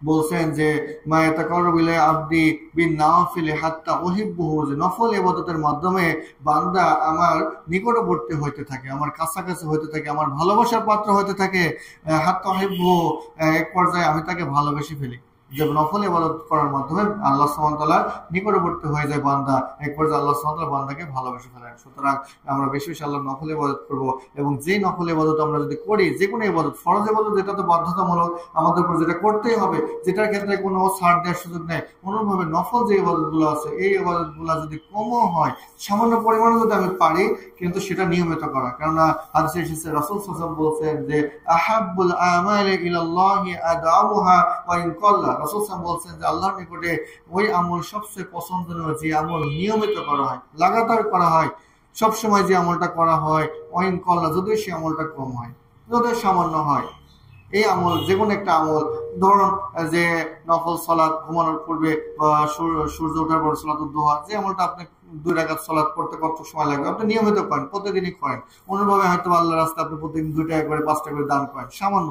বলছেন যে মা ইয়াতাকাররাবু ইলাইয়া আবদি বিন নাওয়াফিল হাত্তা উহিব্বুহু, যে নফল ইবাদতের মাধ্যমে বান্দা আমার নিকটবর্তী হইতে থাকে, আমার কাছাকাছি হইতে থাকে, আমার ভালোবাসার পাত্র হইতে থাকে, হাত্তা উহিব্বুহু, এক পর্যায়ে আমি তাকে ভালোবেসে ফেলি। যে নফল ইবাদত করার মাধ্যমে আল্লাহ সুবহানাহু ওয়া তাআলার নিকটবর্তী হয়ে যায় বান্দা, এক পর্যায়ে আল্লাহ সুবহানাহু ওয়া তাআলা বান্দাকে ভালোবেসে ফেলেন। সুতরাং আমরা বেশি বেশি আল্লাহর নফল ইবাদত করব, এবং যে নফল ইবাদত আমরা যদি করি, যে কোনো ইবাদত, ফরজ ইবাদত যেটা তো বাধ্যতামূলক আমাদের উপর, যেটা করতেই হবে, যেটার ক্ষেত্রে কোনো ছাড় দেওয়ার সুযোগ নেই, অনুরূপভাবে নফল যে ইবাদতগুলো আছে এই ইবাদতগুলো যদি কমও হয়, সামান্য পরিমাণে যদি আমি পারি, কিন্তু সেটা নিয়মিত করা। কেননা হাদিসে এসেছে, রাসূল সাল্লাল্লাহু আলাইহি ওয়াসাল্লাম বলছেন যে আহাব্বুল আমালি ইলাল্লাহি আদআমুহা ওয়া ইন কাল্লা। রাসূল সাল্লাল্লাহু আলাইহি ওয়াসাল্লাম বলছেন যে আল্লাহর নিকটে ওই আমল সবচেয়ে পছন্দনীয় যে আমল নিয়মিত করা হয়, লাগাতার করা হয়, সবসময় যে আমলটা করা হয়, ওয়া ইন কাল্লা, যদি সেই আমলটা কম হয়, যদি সামান্য হয়। এই আমল, যে কোনো একটা আমল, ধরুন যে নফল সালাত ঘুমানোর পূর্বে বা সূর্য ওঠার পর সালাতুদ দুহা, যে আমলটা আপনি 2 রাকাত সালাত পড়তে কত সময় লাগবে, আপনি নিয়মিত করেন, প্রতিদিনই করেন। অনুরূপভাবে হয়তো আল্লাহর রাস্তায় আপনি প্রতিদিন 2 টাকা করে 5 টাকা করে দান করেন, সামান্য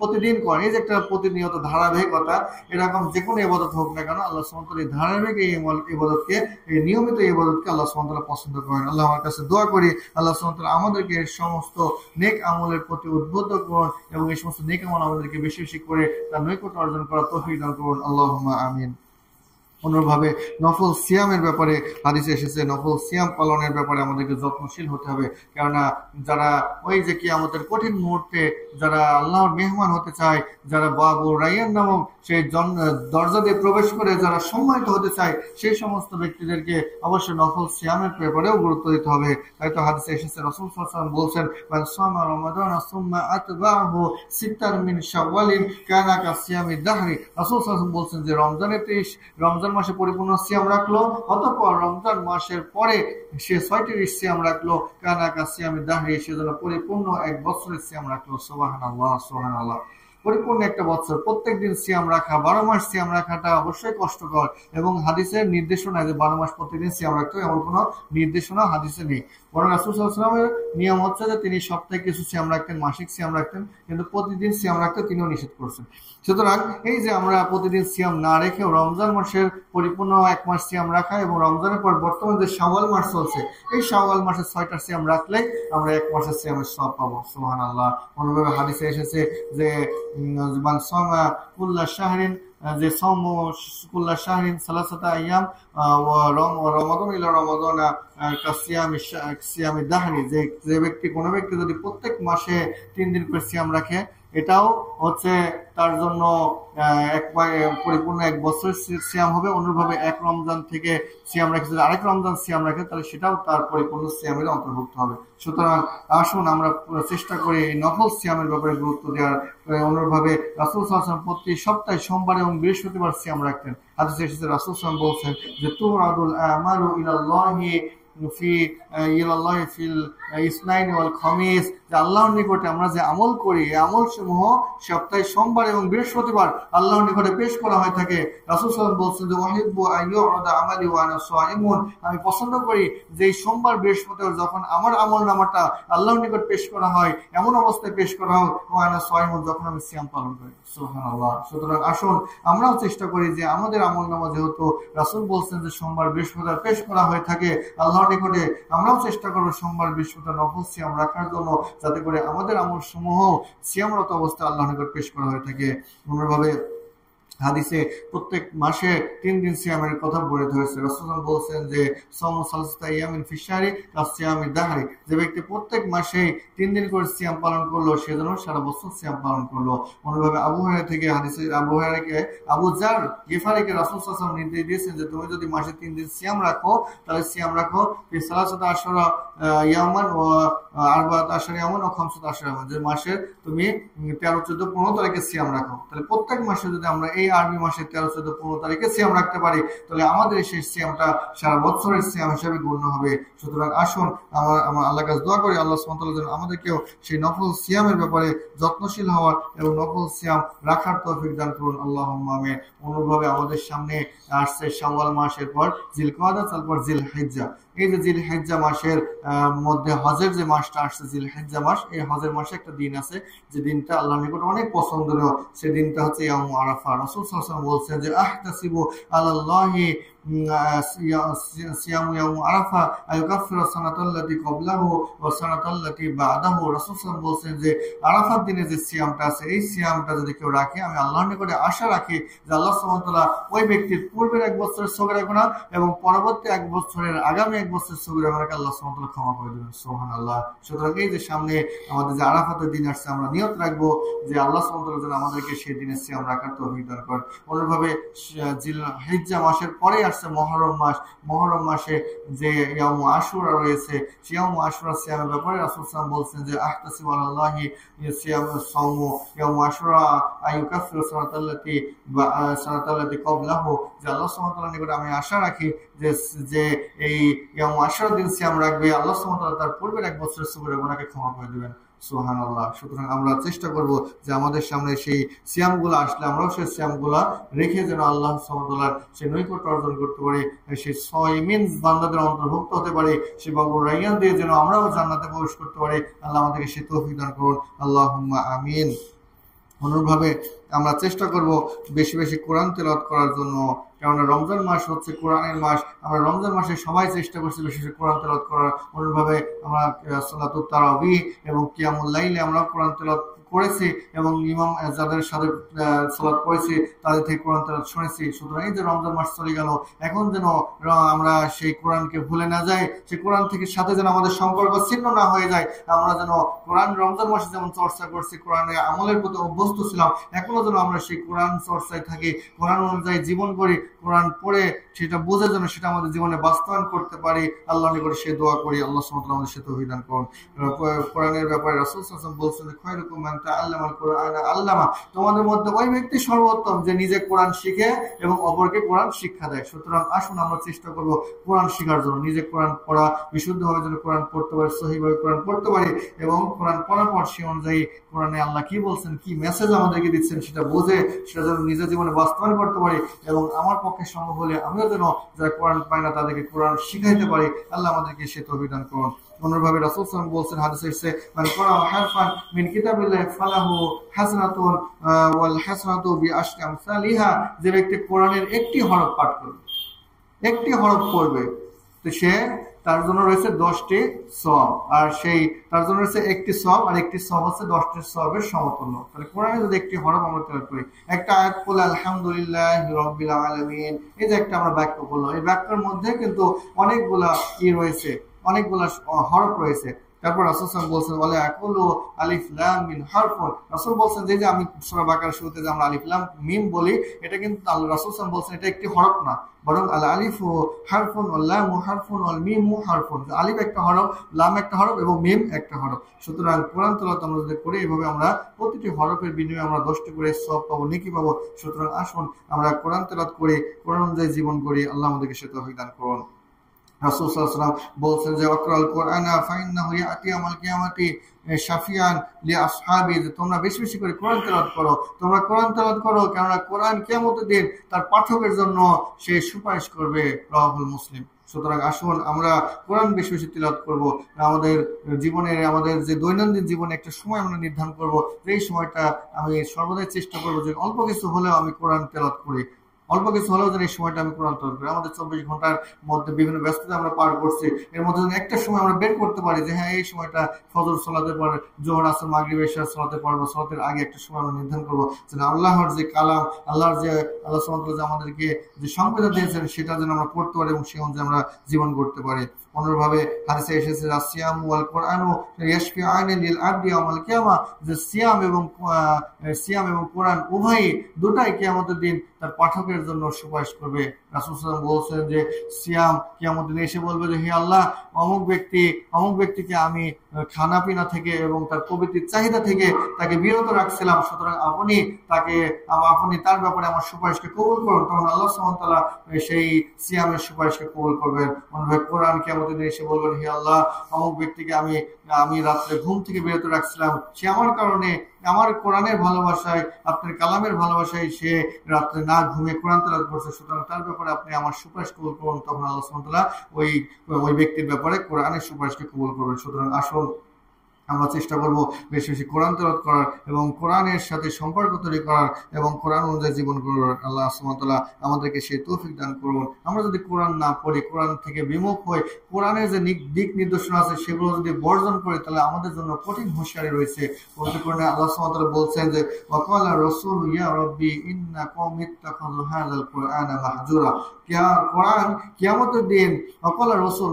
প্রতিদিন করেন। এই যে একটা প্রতিনিয়ত ধারাবাহিকতা, এরকম যে কোনো ইবাদত হোক না কেন, আল্লাহ সুবহানাহু ওয়া তাআলা এই ধারাবাহিক এই ইবাদতকে, এই নিয়মিত ইবাদতকে আল্লাহ সুবহানাহু ওয়া তাআলা পছন্দ করেন। আল্লাহ আমার কাছে দোয়া করি আল্লাহ সুবহানাহু ওয়া তাআলা আমাদেরকে এই সমস্ত নেক আমলের প্রতি উদ্বুদ্ধ করুন, এবং এই সমস্ত নেক আমল আমাদেরকে বেশি বেশি করে তার নৈকট্য অর্জন করার তৌফিক দান করুন। আল্লাহুম্মা আমিন। অনুরূপভাবে নফল সিয়ামের ব্যাপারে হাদিসে এসেছে, নফল সিয়াম পালনের ব্যাপারে আমাদেরকে যত্নশীল হতে হবে। কেননা যারা ওই যে কিয়ামতের কঠিন মুহূর্তে যারা আল্লাহর মেহমান হতে চায়, যারা বাবু রাইয়ান নামক সেই দরজা দিয়ে প্রবেশ করে যারা সম্মানিত হতে চায়, সেই সমস্ত ব্যক্তিদেরকে অবশ্যই নফল সিয়ামের ব্যাপারেও গুরুত্ব দিতে হবে। তাই তো হাদিসে এসেছে, রাসূল সাল্লাল্লাহু আলাইহি ওয়াসাল্লাম বলছেন মান সামা রমাদানা সুম্মা আতবাহু সিত্তার মিন শাওয়ালিন কানা কাসিয়ামি দাহরি। রাসূল সাল্লাল্লাহু আলাইহি ওয়াসাল্লাম বলছেন যে রমজান মাসে পরিপূর্ণ সিয়াম রাখলো, অতঃপর রমজান মাসের পরে সে 6টি সিয়াম রাখলো, কানা কাসিয়ামি দাহরি, সে যেন পরিপূর্ণ 1 বছরের সিয়াম রাখলো। সুবহানাল্লাহ, সুবহানাল্লাহ। পরিপূর্ণ একটা বছর প্রত্যেক দিন সিয়াম রাখা, 12 মাস সিয়াম রাখাটা অবশ্যই কষ্টকর, এবং হাদিসের নির্দেশনা যে 12 মাস প্রত্যেকদিন সিয়াম রাখতে হবে এমন কোনো নির্দেশনা হাদিসে নেই। বরং রাসূল সাল্লাল্লাহু আলাইহি ওয়াসাল্লামের নিয়ম হচ্ছে যে তিনি সপ্তাহে কিছু সিয়াম রাখতেন, মাসিক সিয়াম রাখতেন, কিন্তু প্রতিদিন সিয়াম রাখতে তিনিও নিষেধ করছেন। সুতরাং এই যে আমরা প্রতিদিন সিয়াম না রেখেও রমজান মাসের পরিপূর্ণ 1 মাস সিয়াম রাখা এবং রমজানের পর বর্তমানে যে শাওয়াল মাস চলছে এই শাওয়াল মাসে 6টা সিয়াম রাখলেই আমরা 1 মাসের সিয়ামের সওয়াব পাবো। সুবহানাল্লাহ। অন্যভাবে হাদিসে এসেছে যে মান সামা কুল্লা শাহরিন, যে সওম কুল্লা শাহরিন সালাসাতা আইয়াম ওয়া রমাদান ইলা রমাদান সিয়ামি দাহরি, যে ব্যক্তি কোনো ব্যক্তি যদি প্রত্যেক মাসে 3 দিন করে সিয়াম রাখে এটাও হচ্ছে তার জন্য পরিপূর্ণ 1 বছরের সিয়াম হবে। অনুরূপভাবে 1 রমজান থেকে সিয়াম রাখে যদি আরেক রমজান সিয়াম রাখে তাহলে সেটাও তার পরিপূর্ণ সিয়ামের অন্তর্ভুক্ত হবে। সুতরাং আসুন আমরা চেষ্টা করি এই নফল সিয়ামের ব্যাপারে গুরুত্ব দেওয়ার। অনুরূপভাবে রাসূল সাল্লাল্লাহু আলাইহি ওয়াসাল্লাম প্রতি সপ্তাহে সোমবার এবং বৃহস্পতিবার সিয়াম রাখতেন। হাদিসে এসেছে রাসূল সাল্লাল্লাহু আলাইহি ওয়াসাল্লাম বলছেন যে তুরাদুল আমালু ইলাল্লাহি ফিল ইসনাইন ওয়াল খামিস, যে আল্লাহর নিকটে আমরা যে আমল করি এই আমল সমূহ সপ্তাহে সোমবার এবং বৃহস্পতিবার আল্লাহর নিকটে পেশ করা হয়ে থাকে। রাসূল সাল্লাল্লাহু আলাইহি ওয়াসাল্লাম বলছেন যে ওয়াহিব্বু আইয়ুরদা আমালি ওয়া আনা সাইমুন, আমি পছন্দ করি যে এই সোমবার বৃহস্পতিবার যখন আমার আমলনামাটা আল্লাহর নিকট পেশ করা হয় এমন অবস্থায় পেশ করা হোক ওয়া আনা সাইমুন, যখন আমি সিয়াম পালন করি। সুবহানাল্লাহ। সুতরাং আসুন আমরাও চেষ্টা করি যে আমাদের আমলনামা যেহেতু রাসূল বলছেন যে সোমবার বৃহস্পতিবার পেশ করা হয়ে থাকে আল্লাহর নিকটে, আমরাও চেষ্টা করব সোমবার বৃহস্পতিবার নফল সিয়াম রাখার জন্য, যাতে করে আমাদের আমল সমূহ সিয়ামরত অবস্থায় আল্লাহর নিকট পেশ করা হয়ে থাকে। অনুরূপভাবে হাদিসে প্রত্যেক মাসে 3 দিন সিয়ামের কথা বলে ধরেছে। রাসূলুল্লাহ বলছেন যে সাওমু সালাসাতা ইয়ামিন ফি শাহরি কাসিয়ামি দাহরি, যে ব্যক্তি প্রত্যেক মাসে 3 দিন করে সিয়াম পালন করলো সে যেন সারা বছর সিয়াম পালন করলো। অনুরূপভাবে আবু হুরায়রা থেকে হাদিসে আবু হুরায়রাকে আবু জার গিফারিকে রাসূল সাল্লাল্লাহু আলাইহি ওয়াসাল্লাম নির্দেশ দিয়েছেন যে তুমি যদি মাসে 3 দিন সিয়াম রাখো তাহলে সিয়াম রাখো ফি সালাসাতা আশরা ইয়ামান ওয়া আরবাআত আশরা ইয়ামান ওয়া খামসাতা আশরা ইয়ামান, যে মাসে তুমি 13, 14, 15 তারিখে সিয়াম রাখো। তাহলে প্রত্যেক মাসে যদি আমরা এই আরবি মাসের 13, 14, 15 তারিখে সিয়াম রাখতে পারি তাহলে আমাদের সেই সিয়ামটা সারা বছরের সিয়াম হিসেবে গণ্য হবে। সুতরাং আসুন আমার আল্লাহর কাছে দোয়া করি আল্লাহ সুবহানাহু ওয়া তাআলা যেন আমাদেরকেও সেই নফল সিয়ামের ব্যাপারে যত্নশীল হওয়ার এবং নফল সিয়াম রাখার তৌফিক দান করুন। আল্লাহুম্মা আমিন। অনুরূপভাবে আমাদের সামনে আসছে শাওয়াল মাস, এরপর জিলকাদা, তারপর জিলহিজ্জা। এই যে জিলহিজ্জা মাসের মধ্যে হজের যে মাসটা আসছে জিলহিজ্জা মাস, এই হজের মাসে একটা দিন আছে যে দিনটা আল্লাহর নিকট অনেক পছন্দনীয়, সেই দিনটা হচ্ছে ইয়াউমু আরাফা। রাসূল সাল্লাল্লাহু আলাইহি ওয়াসাল্লাম বলছেন যে আহতাসিবু আলাল্লাহি সিয়ামু ইয়াউমু আরাফা আয়ুকাফিরু সানাতাল্লাতি ক্বাবলাহু ওয়া সানাতাল্লাতি বা'দাহু। রাসূল সাল্লাল্লাহু আলাইহি ওয়াসাল্লাম বলছেন যে আরাফার দিনে যে সিয়ামটা আছে এই সিয়ামটা যদি কেউ রাখে আমি আল্লাহর নিকটে আশা রাখি যে আল্লাহ সুবহানাহু ওয়া তাআলা ওই ব্যক্তির পূর্বের 1 বছরের সগীরা গুনাহ এবং পরবর্তী 1 বছরের আগামী 1 বছরের সগীরা গুনাহকে আল্লাহ সুবহানাহু ওয়া তাআলা ক্ষমা করে দেবেন। সুবহানাল্লাহ। সুতরাং এই যে সামনে আমাদের যে আরাফাতের দিন আসছে আমরা নিয়ত রাখবো যে আল্লাহ সুবহানাহু ওয়া তাআলা যেন আমাদেরকে সেই দিনে সিয়াম রাখার তৌফিক দান করেন। অনুরূপভাবে জিলহিজ্জা মাসের পরে আসছে মুহররম মাস। মুহররম মাসে যে ইয়াউমু আশুরা রয়েছে সেই ইয়াউমু আশুরা সিয়ামের ব্যাপারে রাসূল সাল্লাল্লাহু আলাইহি ওয়াসাল্লাম বলছেন যে আহতাসিবু আলাল্লাহি সাওমু ইয়াউমু আশুরা আয়ুকাফিরু সানাতাল্লাতি ক্বাবলাহু, যে আল্লাহ সুবহানাহু ওয়া তাআলার নিকট আমি আশা রাখি যে এই ইয়াউমু আশুরা দিন সিয়াম রাখবে আল্লাহ সুবহানাহু ওয়া তাআলা তার পূর্বের 1 বছরের সগীরা গুনাহকে ক্ষমা করে দিবেন। সুবহানাল্লাহ। সুতরাং আমরা চেষ্টা করব যে আমাদের সামনে সেই সিয়ামগুলো আসলে আমরাও সেই সিয়ামগুলো রেখে যেন আল্লাহ সুবহানাহু ওয়া তাআলার সেই নৈকট্য অর্জন করতে পারি, সেই সাইমিন বান্দাদের অন্তর্ভুক্ত হতে পারি, সেই বাবুর রায়্যান দিয়ে যেন আমরাও জান্নাতে প্রবেশ করতে পারি। আল্লাহ আমাদেরকে সেই তৌফিক দান করুন। আল্লাহুম্মা আমিন। অনুরূপভাবে আমরা চেষ্টা করব বেশি বেশি কোরআন তেলাওয়াত করার জন্য, কেননা রমজান মাস হচ্ছে কোরআনের মাস। আমরা রমজান মাসে সবাই চেষ্টা করছি বেশি বেশি কোরআন তেলাওয়াত করার। অনুরূপভাবে আমরা সালাতুত তারাবিহ এবং কিয়ামুল লাইলে আমরা কোরআন তেলাওয়াত করেছি এবং ইমাম যাদের সাথে সালাত পড়েছি তাদের থেকে কোরআন তেলাওয়াত শুনেছি। সুতরাং এই যে রমজান মাস চলে গেল, এখন যেন আমরা সেই কোরআনকে ভুলে না যাই, সেই কোরআন থেকে সাথে যেন আমাদের সম্পর্ক ছিন্ন না হয়ে যায়। আমরা যেন কোরআন রমজান মাসে যেমন চর্চা করছি, কোরআনে আমলের প্রতি অভ্যস্ত ছিলাম, এখনো যেন আমরা সেই কোরআন চর্চায় থাকি, কোরআন অনুযায়ী জীবন করি, কোরআন পড়ে সেটা বুঝে যেন সেটা আমাদের জীবনে বাস্তবায়ন করতে পারি। আল্লাহর নিকটে সে দোয়া করি আল্লাহ সুবহানাহু ওয়া তাআলা আমাদের সাথে তৌফিক দান করুন। কোরআনের ব্যাপারে রাসূল সাল্লাল্লাহু আলাইহি ওয়াসাল্লাম বলছেন খায়রুকুম মান তাআল্লামাল কুরআনা আল্লামা, তোমাদের মধ্যে ওই ব্যক্তি সর্বোত্তম যে নিজে কোরআন শিখে এবং অপরকে কোরআন শিক্ষা দেয়। সুতরাং আসুন আমরা চেষ্টা করব কোরআন শেখার জন্য, নিজে কোরআন পড়া, বিশুদ্ধভাবে যেন কোরআন পড়তে পারি, সহিভাবে কোরআন পড়তে পারি এবং কোরআন পড়ার পর সে অনুযায়ী কোরআনে আল্লাহ কি বলছেন, কি মেসেজ আমাদেরকে দিচ্ছেন সেটা বুঝে সেটা যেন নিজের জীবনে বাস্তবায়ন করতে পারি এবং আমার পক্ষে সম্ভব হলে আমিও যেন যারা কোরআন পায় না তাদেরকে কোরআন শিখাইতে পারি। আল্লাহ আমাদেরকে সে তৌফিক দান করুন। অনুরূপভাবে রাসূল সাল্লাল্লাহু আলাইহি ওয়াসাল্লাম বলছেন হাদিসে এসেছে মান ক্বারা হারফান মিন কিতাবিল্লাহি ফালাহু হাসানাতুন ওয়াল হাসানাতু বিআশরি আমসালিহা, যে ব্যক্তি কোরআনের একটি হরফ পাঠ করবে, একটি হরফ পড়বে, তো সে তার জন্য রয়েছে 10টি সওয়াব, আর সেই তার জন্য রয়েছে একটি সওয়াব, আর একটি সওয়াব হচ্ছে 10টি সওয়াবের সমতুল্য। তাহলে কোরআনে যদি একটি হরফ আমরা তেলাওয়াত করি, একটা আয়াত পড়লে আলহামদুলিল্লাহি রাব্বিল আলামিন, এই যে একটা আমরা বাক্য বললাম, এই বাক্যের মধ্যে কিন্তু অনেকগুলা রয়েছে, অনেকগুলা হরফ রয়েছে। তারপর রাসূল সাল্লাল্লাহু আলাইহি ওয়াসাল্লাম বলছেন ওয়ালা আকুলু আলিফ লাম মিম হারফুন, রাসূল বলছেন যে আমি সূরা বাকারার শুরুতে যে আমরা আলিফ লাম মিম বলি, এটা কিন্তু আল্লাহ রাসূল সাল্লাল্লাহু আলাইহি ওয়াসাল্লাম বলছেন এটা একটি হরফ না, বরং আল আলিফু হারফুন ওয়াল লামু হারফুন ওয়াল মিমু হারফুন, আলিফ একটা হরফ, লাম একটা হরফ এবং মিম একটা হরফ। সুতরাং কোরআন তেলাওয়াত আমরা যদি করি এভাবে আমরা প্রতিটি হরফের বিনিময়ে আমরা 10টি করে সওয়াব পাবো, নেকি পাবো। সুতরাং আসুন আমরা কোরআন তেলাওয়াত করি, কোরআন অনুযায়ী জীবন করি। আল্লাহ আমাদেরকে সে তৌফিক দান করুন। রাসূল সাল্লাল্লাহু আলাইহি ওয়াসাল্লাম বলছেন যে ওয়াকরাল কোরআনা ফাইন্নাহু ইয়াতি ইয়াউমাল কিয়ামাতি শাফিয়ান লিআসহাবি, যে তোমরা বেশি বেশি করে কোরআন তেলাওয়াত করো, তোমরা কোরআন তেলাওয়াত করো, কেননা কোরআন কিয়ামতের দিন তার পাঠকের জন্য সে সুপারিশ করবে। রাওয়াহুল মুসলিম। সুতরাং আসুন আমরা কোরআন বেশি বেশি তিলাওয়াত করব, আমাদের জীবনের আমাদের যে দৈনন্দিন জীবনে একটা সময় আমরা নির্ধারণ করব, যে এই সময়টা আমি সর্বদাই চেষ্টা করব যে অল্প কিছু হলেও আমি কোরআন তেলাওয়াত করি, অল্প কিছু হলেও যেন এই সময়টা আমি কোরআন তেলাওয়াত করি। আমাদের 24 ঘন্টার মধ্যে বিভিন্ন ব্যস্ততা আমরা পার করছি, এর মধ্যে যদি একটা সময় আমরা বের করতে পারি যে হ্যাঁ এই সময়টা ফজর সালাতের পর, জোহর আসর মাগরিব এশা সালাতের পর বা সালাতের আগে একটা সময় আমরা নির্ধারণ করবো, যেন আল্লাহর যে কালাম, আল্লাহর যে আল্লাহ সুবহানাহু ওয়া তাআলা যে আমাদেরকে যে সংবিধান দিয়েছেন সেটা যেন আমরা পড়তে পারি এবং সেই অনুযায়ী আমরা জীবন করতে পারি। অনুরূপভাবে হাদিসে এসেছে সিয়াম ওয়াল কোরআনু ইয়াশফিআনি লিল আবদি ইয়াওমাল কিয়ামা, যে সিয়াম এবং কোরআন উভয়ই দুটাই কিয়ামতের দিন তার পাঠকের জন্য সুপারিশ করবে। রাসূল সাল্লাল্লাহু আলাইহি ওয়াসাল্লাম বলছেন যে সিয়াম কিয়ামতের দিন এসে বলবে যে হে আল্লাহ, অমুক ব্যক্তিকে আমি খানা পিনা থেকে এবং তার প্রবৃত্তির চাহিদা থেকে তাকে বিরত রাখছিলাম, সুতরাং আপনি তার ব্যাপারে আমার সুপারিশকে কবুল করুন। তখন আল্লাহ সুবহানাহু ওয়া তাআলা সেই সিয়ামের সুপারিশকে কবুল করবেন। অনুরূপে কোরআন কিয়ামতের দিন এসে বলবেন হে আল্লাহ, অমুক ব্যক্তিকে আমি রাত্রে ঘুম থেকে বিরত রাখছিলাম, সে আমার কারণে, আমার কোরআনের ভালোবাসায়, আপনার কালামের ভালোবাসায় সে রাত্রে না ঘুমিয়ে কোরআন তেলাওয়াত করছে, সুতরাং তার ব্যাপারে আপনি আমার সুপারিশ কবুল করুন। তখন আল্লাহ সুবহানাহু ওয়া তাআলা ওই ব্যক্তির ব্যাপারে কোরআনের সুপারিশকে কবুল করবেন। সুতরাং আসুন আমরা চেষ্টা করব বেশি বেশি কোরআন তেলাওয়াত করার এবং কোরআনের সাথে সম্পর্ক তৈরি করার এবং কোরআন অনুযায়ী জীবন করার। আল্লাহ সুবহানাহু ওয়া তাআলা আমাদেরকে সেই তৌফিক দান করুন। আমরা যদি কোরআন না পড়ি, কোরআন থেকে বিমুখ হই, কোরআনের যে দিক নির্দেশনা আছে সেগুলো যদি বর্জন করি, তাহলে আমাদের জন্য কঠিন হুঁশিয়ারি রয়েছে। পবিত্র কোরআনে আল্লাহ সুবহানাহু ওয়া তাআলা বলছেন যে ওয়াকালা রাসূলু ইয়া রাব্বি ইন্না কওমি ইত্তাখাযু হাযাল কুরআনা মাহজুরা, কোরআন কিয়ামতের দিন ওয়াকালা রাসূল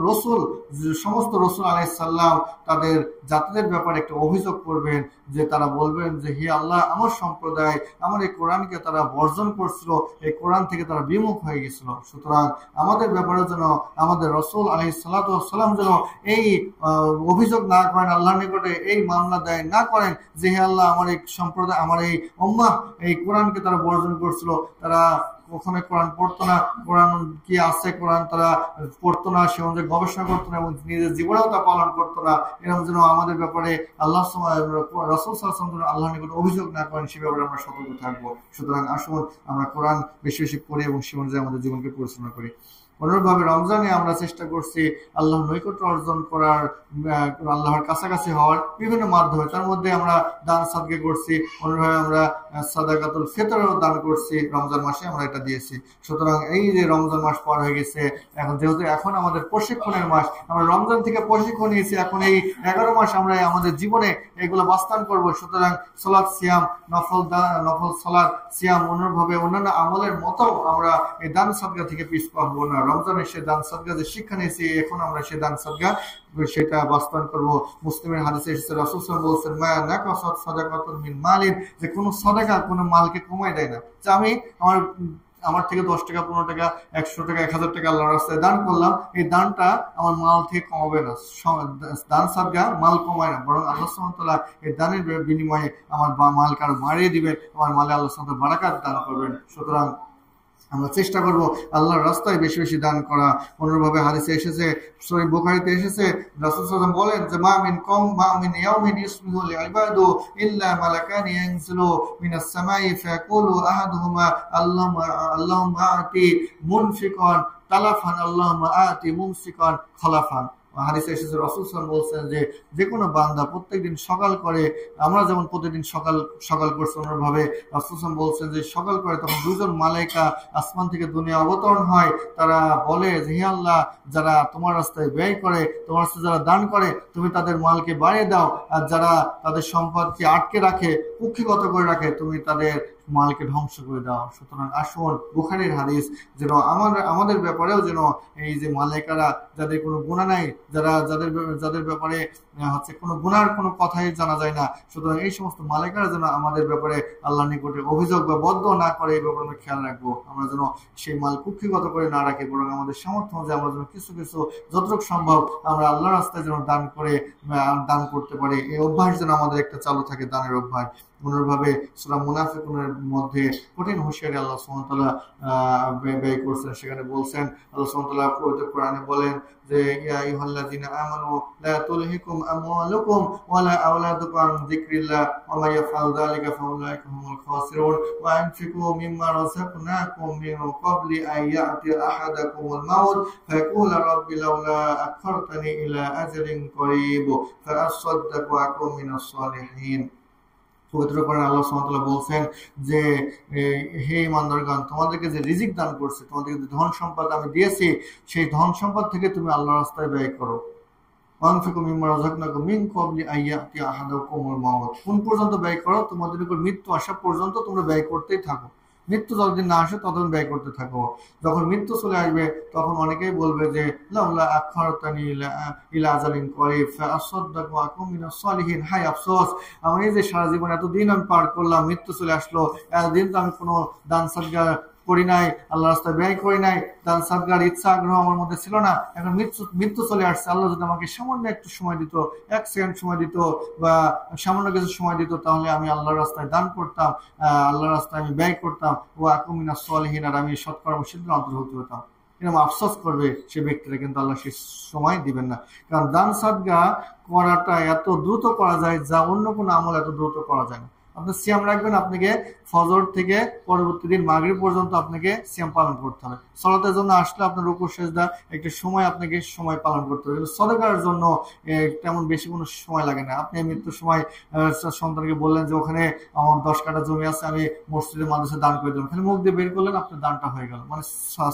সমস্ত রাসূল আলাইহিস সালাম তাদের জাতিদের ব্যাপারে একটা অভিযোগ করবেন, যে তারা বলবেন যে হে আল্লাহ, আমার সম্প্রদায় আমার এই কোরআনকে তারা বর্জন করছিল, এই কোরআন থেকে তারা বিমুখ হয়ে গেছিল। সুতরাং আমাদের ব্যাপারে যেন আমাদের রাসূল আলাইহিস সালাতু ওয়াস সালাম যেন এই অভিযোগ না করেন, আল্লাহর নিকটে এই মামলা দায়ের না করেন যে হে আল্লাহ, আমার এই সম্প্রদায়, আমার এই উম্মাহ এই কোরআনকে তারা বর্জন করছিল, তারা কখনো কোরআন পড়তো না, কোরআন কি আছে কোরআন তারা পড়তো না, সে অনুযায়ী গবেষণা করতো না এবং নিজের জীবনেও তা পালন করতো না। এরকম যেন আমাদের ব্যাপারে রাসূল সাল্লাল্লাহু আলাইহি ওয়াসাল্লাম আল্লাহর নিকট অভিযোগ না করেন, সে ব্যাপারে আমরা সতর্ক থাকবো। সুতরাং আসুন আমরা কোরআন বেশি বেশি পড়ি এবং সে অনুযায়ী আমাদের জীবনকে পরিচালনা করি। অনুরূপভাবে রমজানে আমরা চেষ্টা করছি আল্লাহর নৈকট্য অর্জন করার, আল্লাহর কাছাকাছি হওয়ার বিভিন্ন মাধ্যমে। তার মধ্যে আমরা দান সাদকা করছি, অনুরূপভাবে আমরা সাদাকাতুল ফিতরও দান করছি, রমজান মাসে আমরা এটা দিয়েছি। সুতরাং এই যে রমজান মাস পার হয়ে গেছে, যেহেতু এখন আমাদের প্রশিক্ষণের মাস, আমরা রমজান থেকে প্রশিক্ষণ নিয়েছি, এখন এই 11 মাস আমরা আমাদের জীবনে এগুলো বাস্তবায়ন করবো। সুতরাং সালাত, সিয়াম, নফল সালাত, সিয়াম, অনুরূপভাবে অন্যান্য আমলের মতো আমরা এই দান সাদকা থেকে পিছপা হবো না। রমজানের সে দান সাদকা যে শিক্ষা নিয়েছি, এখন আমরা সে দান সাদকা সেটা বাস্তবায়ন করবো। মুসলিমের হাদিসে এসেছে রাসূল সাল্লাল্লাহু আলাইহি ওয়াসাল্লাম বলছেন মা নাকাসাত সাদাকাতুন মিন মালিন, যে কোনো সাদাকা কোনো মালকে কমায় দেয় না। যে আমি আমার থেকে 10 টাকা, 15 টাকা, 100 টাকা, 1000 টাকা আল্লাহর রাস্তায় দান করলাম, এই দানটা আমার মাল থেকে কমাবে না। দান সাদকা মাল কমায় না, বরং আল্লাহ সুবহানাহু ওয়া তাআলা এই দানের বিনিময়ে আমার মাল কারো বাড়িয়ে দিবেন, আমার মালে আল্লাহ সুবহানাহু ওয়া তাআলা বারাকাত দান করবেন। সুতরাং আমরা চেষ্টা করব আল্লাহর রাস্তায় বেশি বেশি দান করা। অনুরূপভাবে হাদিসে এসেছে, সহিহ বুখারীতে এসেছে, রাসূল সাল্লাল্লাহু আলাইহি ওয়াসাল্লাম বলেন যে মা মিন ইয়াউমিন ইসমিহু লিইবাদু ইল্লা মালাকানি ইয়ানজিলু মিনাস সামাই ফায়াকুলু আহাদুহুমা আল্লাহুম্মা আতি মুনফিকান তালাফান আল্লাহুম্মা আতি মুমসিকান খলাফান। হাদিসে এসেছে রাসূল সাল্লাল্লাহু আলাইহি ওয়াসাল্লাম বলছেন যে কোনো বান্দা প্রত্যেকদিন সকাল করে, আমরা যেমন প্রতিদিন সকাল করছি অনুরূপভাবে রাসূল সাল্লাল্লাহু আলাইহি ওয়াসাল্লাম বলছেন যে সকাল করে তখন দুজন মালাইকা আসমান থেকে দুনিয়া অবতরণ হয়। তারা বলে যে হে আল্লাহ, যারা তোমার রাস্তায় ব্যয় করে, তোমার রাস্তায় যারা দান করে, তুমি তাদের মালকে বাড়িয়ে দাও, আর যারা তাদের সম্পদকে আটকে রাখে, কুক্ষিগত করে রাখে, তুমি তাদের মালকে ধ্বংস করে দাও। সুতরাং আসুন, বুখারীর হাদিস, যেন আমাদের ব্যাপারেও যেন এই যে মালাইকারা যাদের কোনো গুনাহ নাই, যাদের ব্যাপারে কোনো গুনার কোনো কথাই জানা যায় না, সুতরাং এই সমস্ত মালাইকারা যেন আমাদের ব্যাপারে আল্লাহর নিকটে অভিযোগ বা বদ্ধ না করে, এই ব্যাপারে আমরা খেয়াল রাখবো। আমরা যেন সেই মাল কুক্ষিগত করে না রাখি, বরং আমাদের সামর্থ্য অনুযায়ী আমরা যেন কিছু যতটুকু সম্ভব আমরা আল্লাহর রাস্তায় যেন দান করতে পারি। এই অভ্যাস যেন আমাদের একটা চালু থাকে, দানের অভ্যাস। অনুরূপভাবে সূরা মুনাফিকুনের মধ্যে কঠিন হুঁশিয়ারি আল্লাহ সুবহানাহু ওয়া তাআলা ব্যয় করছেন। সেখানে বলছেন, আল্লাহ সুবহানাহু ওয়া তাআলা পবিত্র কোরআনে বলেন যে ইয়া আইয়ুহাল্লাযীনা আমানু লা তুলহিকুম আমওয়ালুকুম ওয়ালা আওলাদুকুম আন যিকরিল্লাহ ওয়া মান ইয়াফআল যালিকা ফাউলাইকা হুমুল খাসিরুন ওয়া আনফিকু মিম্মা রাযাকনাকুম মিন ক্বাবলি আন ইয়া'তিয়া আহাদাকুমুল মাউত ফায়াকুলা রাব্বি লাউলা আখখারতানি ইলা আজালিন করিব ফাআসাদ্দাকু ওয়া আকুম মিনাস সালিহিন। পবিত্র কোরআনে আল্লাহ সুবহানাহু ওয়া তাআলা বলছেন যে হে ঈমানদারগণ, তোমাদেরকে যে রিজিক দান করছি, তোমাদেরকে যে ধন সম্পদ আমি দিয়েছি, সেই ধন সম্পদ থেকে তুমি আল্লাহর রাস্তায় ব্যয় করো। ওয়ানফিকু মিম্মা রাযাকনাকুম মিন ক্বাবলি আন ইয়া'তিয়া আহাদাকুমুল মাউত, কোন পর্যন্ত ব্যয় করো? তোমাদের উপর মৃত্যু আসা পর্যন্ত তোমরা ব্যয় করতেই থাকো। মৃত্যু যতদিন না আসে ততদিন ব্যয় করতে থাকো। যখন মৃত্যু চলে আসবে তখন অনেকেই বলবে যে লাউলা আখখারতানি ইলা আজালিন করিব ফাআসাদ্দাকু ওয়া আকুম মিনাস সালিহিন। হাই আফসোস, আমি যে সারা জীবন এতদিন আমি পার করলাম, মৃত্যু চলে আসলো, এতদিন তো আমি কোনো দান সাদকা করি নাই, আল্লাহ রাস্তায় ব্যয় করি নাই, দান সাদকার ইচ্ছা আগ্রহ আমার মধ্যে ছিল না। এখন মৃত্যু চলে আসছে, আল্লাহ যদি আমাকে সামান্য একটু সময় দিত, 1 সেকেন্ড সময় দিত বা সামান্য কিছু সময় দিত, তাহলে আমি আল্লাহর রাস্তায় দান করতাম, আল্লাহর রাস্তায় আমি ব্যয় করতাম, ও আকুম মিনাস সালিহিন, আর আমি সৎকর্মশীলদের অন্তর্ভুক্ত হতাম। এরকম আফসোস করবে সে ব্যক্তিরা, কিন্তু আল্লাহ সে সময় দিবেন না। কারণ দান সাদকা করাটা এত দ্রুত করা যায় যা অন্য কোনো আমল এত দ্রুত করা যায় না। আপনি সিয়াম রাখবেন, আপনাকে ফজর থেকে পরবর্তী দিন মাগরিব পর্যন্ত আপনাকে সিয়াম পালন করতে হবে। সালাতের জন্য আসলে আপনার রুকু সিজদা একটা সময়, আপনাকে সময় পালন করতে হবে। কিন্তু সদকার জন্য তেমন বেশি কোনো সময় লাগে না। আপনি মৃত্যুর সময় সন্তানকে বললেন যে ওখানে আমার 10 কাঠা জমি আছে, আমি মসজিদে মাদ্রাসায় দান করে দেবেন, খালি মুখ দিয়ে বের করলেন, আপনার দানটা হয়ে গেল। মানে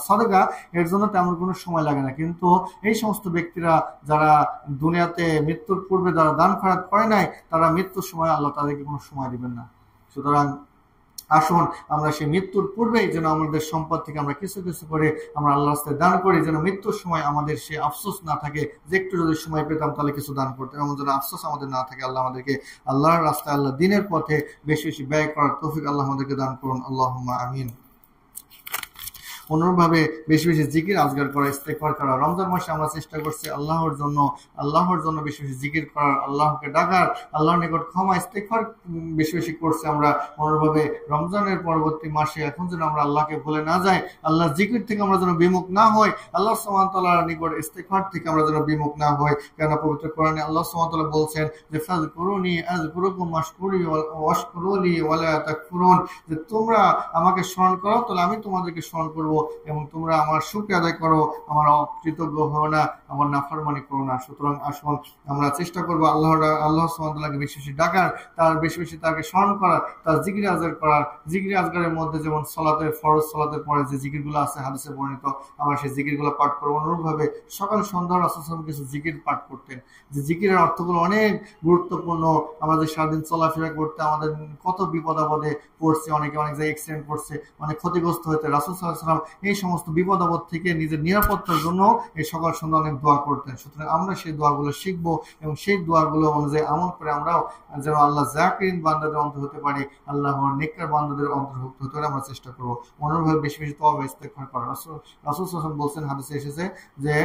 সদকা এর জন্য তেমন কোনো সময় লাগে না। কিন্তু এই সমস্ত ব্যক্তিরা যারা দুনিয়াতে মৃত্যুর পূর্বে যারা দান খয়রাত করে নাই, তারা মৃত্যুর সময় আল্লাহ তাদেরকে কোনো সময় দিবেন না। সুতরাং আসুন, আমরা সেই মৃত্যুর পূর্বেই যেন আমাদের সম্পদ থেকে আমরা কিছু করে আমরা আল্লাহর রাস্তায় দান করি, যেন মৃত্যুর সময় আমাদের সে আফসোস না থাকে যে একটু যদি সময় পেতাম তাহলে কিছু দান করতাম, এমন যেন আফসোস আমাদের না থাকে। আল্লাহ আমাদেরকে আল্লাহর রাস্তায়, আল্লাহ দিনের পথে বেশি বেশি ব্যয় করার তৌফিক আল্লাহ আমাদেরকে দান করুন। আল্লাহুম্মা আমিন। অনুরূপভাবে বেশি বেশি জিকির আজগার করা, ইস্তেগফার করা। রমজান মাসে আমরা চেষ্টা করছি আল্লাহর জন্য বেশি বেশি জিকির করার, আল্লাহকে ডাকার, আল্লাহর নিকট ক্ষমা ইস্তেগফার বেশি বেশি করছি আমরা। অনুরূপভাবে রমজানের পরবর্তী মাসে এখন যেন আমরা আল্লাহকে ভুলে না যাই, আল্লাহর জিকির থেকে আমরা যেন বিমুখ না হই, আল্লাহ সুবহানাহু ওয়া তাআলার নিকট ইস্তেগফার থেকে আমরা যেন বিমুখ না হই। কেননা পবিত্র কোরআনে আল্লাহ সুবহানাহু ওয়া তাআলা বলছেন যে ফাযকুরুনি আযকুরুকুম ওয়াশকুরুলি ওয়ালা তাকফুরুন, যে তোমরা আমাকে স্মরণ করো তাহলে আমি তোমাদেরকে স্মরণ করব, এবং তোমরা আমার শুকরিয়া আদায় করো, আমার অকৃতজ্ঞ হও না, আমার নাফরমানি করো না। সুতরাং আসুন আমরা চেষ্টা করবো আল্লাহ সুবহানাহু ওয়া তাআলাকে বেশি বেশি ডাকার, তার বেশি বেশি তাকে স্মরণ করার, তার জিকির আজগার করার। জিকির আজগারের মধ্যে যেমন ফরজ সালাতের পরে যে জিকিরগুলো আছে হাদিসে বর্ণিত, আমরা সেই জিকিরগুলো পাঠ করবো। অনুরূপভাবে সকাল সন্ধ্যা রাসূল সাল্লাল্লাহু আলাইহি ওয়াসাল্লাম কিছু জিকির পাঠ করতেন, যে জিকিরের অর্থগুলো অনেক গুরুত্বপূর্ণ। আমাদের সারাদিন চলাফেরা করতে আমাদের কত বিপদ আপদে পড়ছে, অনেক জায়গায় অ্যাক্সিডেন্ট করছে, অনেক ক্ষতিগ্রস্ত হয়েছে। রাসূল সাল্লাল্লাহু আলাইহি ওয়াসাল্লাম এই সমস্ত বিপদ আপদ থেকে নিজের নিরাপত্তার জন্য এই সকাল সন্ধ্যা অনেক দোয়া করতেন। সুতরাং আমরা সেই দোয়াগুলো শিখবো এবং সেই দোয়াগুলো অনুযায়ী আমল করে আমরাও যেন আল্লাহ জাকিরিন বান্দাদের অন্তর হতে পারি, আল্লাহর নেককার বান্দাদের অন্তর্ভুক্ত হতে পারে আমরা চেষ্টা করবো। অনুরূপভাবে বেশি বেশি তওবা ইস্তেগফার করা। রাসূল সাল্লাল্লাহু আলাইহি ওয়াসাল্লাম বলছেন, হাদিসে এসেছে যে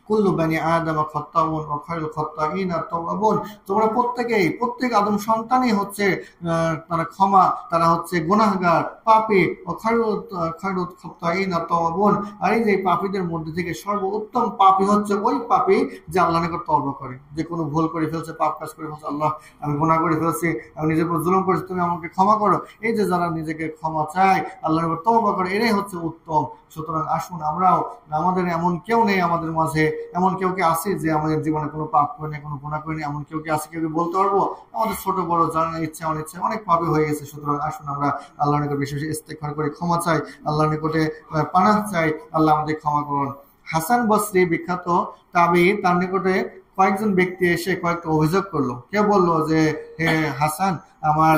কুল্লু বানি আদম খাত্তাউন ওয়া খায়রুল খাত্তাইনা তাওয়াবুন, তোমরা প্রত্যেক আদম সন্তানই হচ্ছে তারা ক্ষমা, তারা হচ্ছে গুনাহগার, পাপী। ওয়া খায়রুল খাত্তাইনা তাওয়াবুন, আর এই যে পাপীদের মধ্যে থেকে সর্বোত্তম পাপী হচ্ছে ওই পাপী যে আল্লাহর নিকট তওবা করে, যে কোনো ভুল করে ফেলছে, পাপ কাজ করে ফেলছে, আল্লাহ আমি গুনাহ করে ফেলছি, আমি নিজের উপর জুলুম করেছি, তুমি আমাকে ক্ষমা করো। এই যে যারা নিজেকে ক্ষমা চায়, আল্লাহর নিকট তওবা করে, এরাই হচ্ছে উত্তম। সুতরাং আসুন আমরাও, আমাদের এমন কেউ নেই আমাদের মাঝে এমন কেউ কি আছে যে আমাদের জীবনে কোনো পাপ করেনি, কোনো গুনাহ করেনি? এমন কেউ কি আছে? কেউ কি বলতে পারবো? আমাদের ছোট বড় জানার ইচ্ছা অনিচ্ছা অনেক পাপই হয়ে গেছে। সুতরাং আসুন আমরা আল্লাহর নিকট বেশি বেশি ইস্তেগফার করে ক্ষমা চাই, আল্লাহর নিকটে পানাহ চাই, আল্লাহ আমাদের ক্ষমা করুন। হাসান বসরি বিখ্যাত তাবী, তার নিকটে কয়েকজন ব্যক্তি এসে কয়েকটা অভিযোগ করলো। কেউ বললো যে হে হাসান, আমার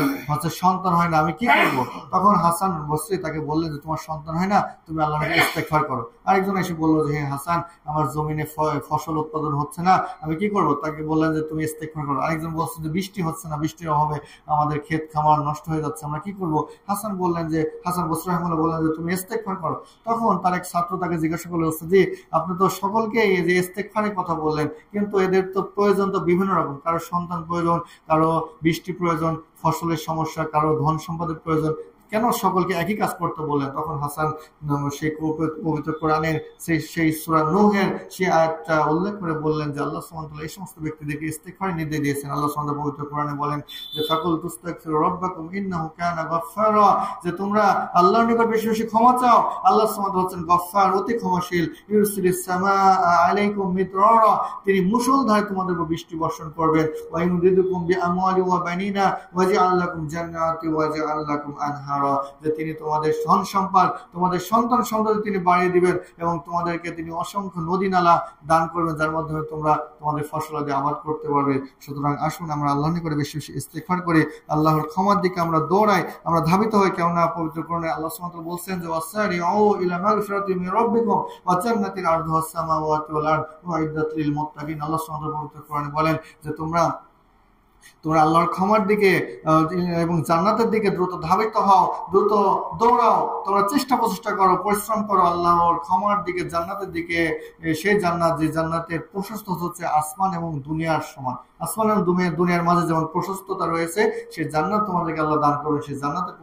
সন্তান হয় না, আমি কি করবো? তখন হাসান বসরি তাকে বললেন যে তোমার সন্তান হয় না, তুমি আল্লাহর নিকট ইস্তেগফার করো। আরেকজন এসে বললো যে হে হাসান, আমার জমিনে ফসল উৎপাদন হচ্ছে না, আমি কি করবো? তাকে বললেন যে তুমি ইস্তেগফার করো। আরেকজন বলছে যে বৃষ্টি হচ্ছে না, বৃষ্টির অভাবে আমাদের ক্ষেত খামার নষ্ট হয়ে যাচ্ছে, আমরা কি করবো? হাসান বসরি রাহিমাহুল্লাহ বললেন যে তুমি ইস্তেগফার করো। তখন তার এক ছাত্র তাকে জিজ্ঞাসা করলো, যে আপনি তো সকলকে এই যে ইস্তেগফারের কথা বললেন, কিন্তু এদের তো প্রয়োজন তো বিভিন্ন রকম, কারো সন্তান প্রয়োজন, কারো বৃষ্টি প্রয়োজন, ফসলের সমস্যা, কারো ধন সম্পদের প্রয়োজন, কেন সকলকে একই কাজ করতে বললেন? তখন হাসান সেই পবিত্র কোরআনের সেই সূরা নূহের সেই আয়াতটা উল্লেখ করে বললেন যে আল্লাহ সুবহানাহু ওয়া তাআলা এই সমস্ত ব্যক্তিদেরকে ইস্তেগফারের নির্দেশ দিয়েছেন। আল্লাহ সুবহানাহু ওয়া তাআলা পবিত্র কোরআনে বলেন যে ফাকুল তুস্তাগফিরু রাব্বাকুম ইন্নাহু কানা গাফফারা, যে তোমরা আল্লাহর নিকট বেশি বেশি ক্ষমা চাও, আল্লাহ সুবহানাহু ওয়া তাআলা হচ্ছেন গফফার, অতি ক্ষমাশীল। ইউরসিলিস সামাআ আলাইকুম মিদরারা, তিনি মুষলধারে তোমাদের উপর বৃষ্টি বর্ষণ করবেন। ওয়া ইউমদিদুকুম বিআমওয়ালি ওয়া বানিনা ওয়াজআল লাকুম জান্নাতি ওয়াজআল লাকুম আনহারা, যে তিনি তোমাদের ধন সম্পদ, তোমাদের সন্তান সন্ততি তিনি বাড়িয়ে দিবেন এবং তোমাদেরকে তিনি অসংখ্য নদী নালা দান করবেন, যার মাধ্যমে তোমরা তোমাদের ফসলাদি আবাদ করতে পারবে। সুতরাং আসুন আমরা আল্লাহর নিকটে বেশি বেশি ইস্তেগফার করি, আল্লাহর ক্ষমার দিকে আমরা দৌড়াই, আমরা ধাবিত হই। কেননা পবিত্র কোরআনে আল্লাহ সুবহানাহু ওয়া তাআলা বলছেন যে ওয়াসারিউ ইলা মাগফিরাতিন মির রাব্বিকুম ওয়া জান্নাতিন আরদুহাস সামাওয়াতু ওয়াল আরদ উইদ্দাত লিল মুত্তাকিন। আল্লাহ সুবহানাহু ওয়া তাআলা পবিত্র কোরআনে বলেন যে তোমরা আল্লাহর ক্ষমার দিকে এবং জান্নাতের দিকে দ্রুত ধাবিত হও, দ্রুত দৌড়াও, তোমরা চেষ্টা প্রচেষ্টা করো, পরিশ্রম করো আল্লাহর ক্ষমার দিকে, জান্নাতের দিকে। সেই জান্নাত, যে জান্নাতের প্রশস্ত হচ্ছে আসমান এবং দুনিয়ার সমান। আসমান এবং দুনিয়ার মাঝে যেমন প্রশস্ততা রয়েছে, সেই জান্নাত তোমাদেরকে আল্লাহ দান করবে। সেই জান্নাতের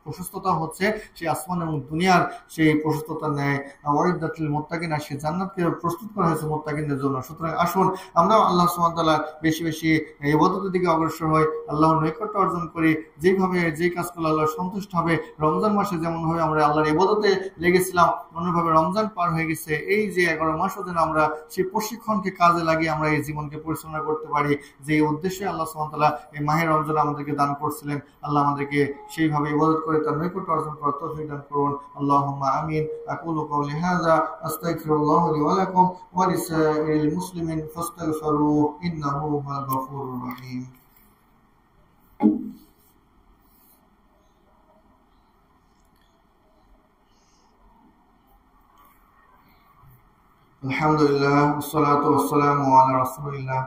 প্রশস্ততা হচ্ছে সেই আসমান এবং দুনিয়ার সেই প্রশস্ততার ন্যায়। ওয়াইদাত লিল মুত্তাকিন, সেই জান্নাতকে প্রস্তুত করা হয়েছে মুত্তাকিনদের জন্য। সুতরাং আসুন আমরা আল্লাহ সুবহানাহু ওয়া তাআলা বেশি বেশি ইবাদতের দিকে অগ্রসর হই, আল্লাহর নৈকট্য অর্জন করি। যেভাবে যেই কাজ করলে আল্লাহ সন্তুষ্ট হবে, রমজান মাসে যেমন ভাবে আমরা আল্লাহর ইবাদতে লেগেছিলাম, অন্যভাবে রমজান পার হয়ে গেছে, এই যে 11 মাসও যেন আমরা সেই প্রশিক্ষণকে কাজে লাগিয়ে আমরা এই জীবনকে পরিচালনা করতে পারি, যে উদ্দেশ্যে আল্লাহ সুবহানাহু ওয়া তাআলা এই মাহে রমজান আমাদেরকে দান করছিলেন। আল্লাহ আমাদেরকে সেইভাবে ইবাদত করে তার নৈকট্য অর্জন করার তৌফিক দান করুন। আল্লাহুম্মা আমিন। আকুলু কওলি হাযা আস্তাগফিরুল্লাহ লি ওয়া লাকুম ওয়া লিসাইরিল মুসলিমিন ফাস্তাগফিরুহু ইন্নাহু হুয়াল গফুরুর রহিম। আলহামদুলিল্লাহ ওয়াসসালাতু ওয়াসসালামু আলা রাসূলিল্লাহ।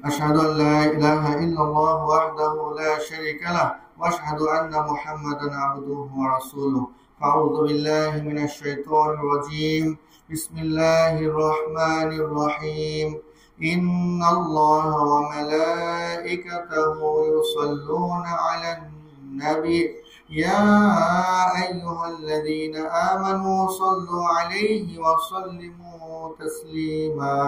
আশহাদু আল লা ইলাহা ইল্লাল্লাহ ওয়াহদাহু লা শারীকা লাহু ওয়া আশহাদু আন্না মুহাম্মাদান আবদুহু ওয়া রাসূলুহু। আউযু বিল্লাহি মিনাশ শাইতানির রাজীম। বিসমিল্লাহির রাহমানির রাহিম। ইন্নাল্লাহা ওয়া মালাইকাতাহু ইউসাল্লুনা আলান নাবী يا أيها الذين آمنوا صلوا عليه وسلموا تسليما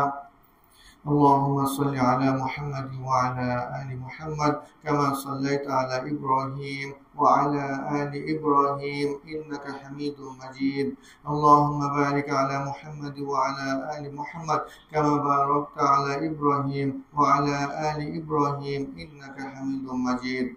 اللهم صل على محمد وعلى آل محمد كما صليت على إبراهيم وعلى آل إبراهيم إنك حميد مجيد اللهم بارك على محمد وعلى آل محمد كما باركت على إبراهيم وعلى آل إبراهيم إنك حميد مجيد।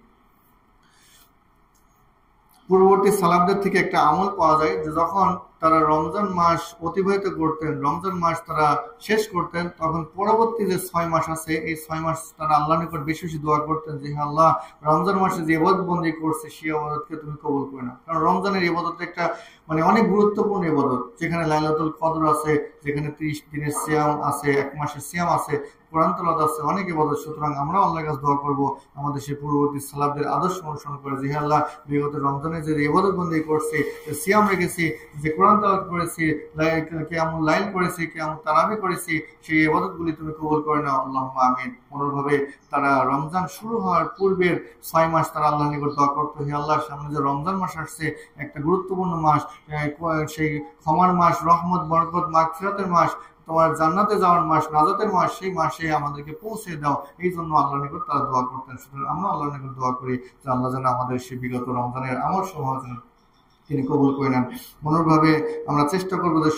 পূর্ববর্তী সালাফদের থেকে একটা আমল পাওয়া যায় যে যখন তারা রমজান মাস অতিবাহিত করতেন, রমজান মাস তারা শেষ করতেন, তখন পরবর্তী যে 6 মাস আছে এই 6 মাস তারা আল্লাহর নিকট বেশি বেশি দোয়া করতেন যে হে আল্লাহ, রমজান মাসে যে ইবাদত বন্দি করছে সেই ইবাদতকে তুমি কবুল করে নাও। কারণ রমজানের ইবাদত একটা অনেক গুরুত্বপূর্ণ ইবাদত, যেখানে লাইলাতুল কদর আছে, যেখানে 30 দিনের সিয়াম আছে, 1 মাসের সিয়াম আছে, কোরআন তেলাওয়াত আছে, অনেক ইবাদত। সুতরাং আমরা আল্লাহর কাছে দোয়া করব আমাদের সেই পূর্ববর্তী সালাফদের আদর্শ অনুসরণ করে যে হে আল্লাহ, বিগত রমজানে যে ইবাদত বন্দি করছি, সিয়াম রেখেছি, যে কোরআন তেলাওয়াত করেছি, কিয়ামুল লাইল করেছি, কিয়ামুত তারাবি করেছি, সেই ইবাদতগুলি তুমি কবুল করে নাও। আল্লাহুম্মা আমিন। অনুরূপভাবে তারা রমজান শুরু হওয়ার পূর্বের 6 মাস তারা আল্লাহর নিকট দোয়া করতো, হে আল্লাহ, সামনে যে রমজান মাস আসছে, একটা গুরুত্বপূর্ণ মাস, সেই ক্ষমার মাস, রহমত, বরকত, মাগফিরাতের মাস, তোমার জান্নাতে যাওয়ার মাস, নাজাতের মাস, সেই মাসে আমাদেরকে পৌঁছে দাও। এই জন্য আল্লাহর নিকট তারা দোয়া করতেন। সুতরাং আমরা আল্লাহর নিকট দোয়া করি যে আল্লাহ যেন আমাদের সেই বিগত রমজানের আমল সমূহ তিনি কবুল করে নেন। অনুরূপভাবে আমরা চেষ্টা করবো যে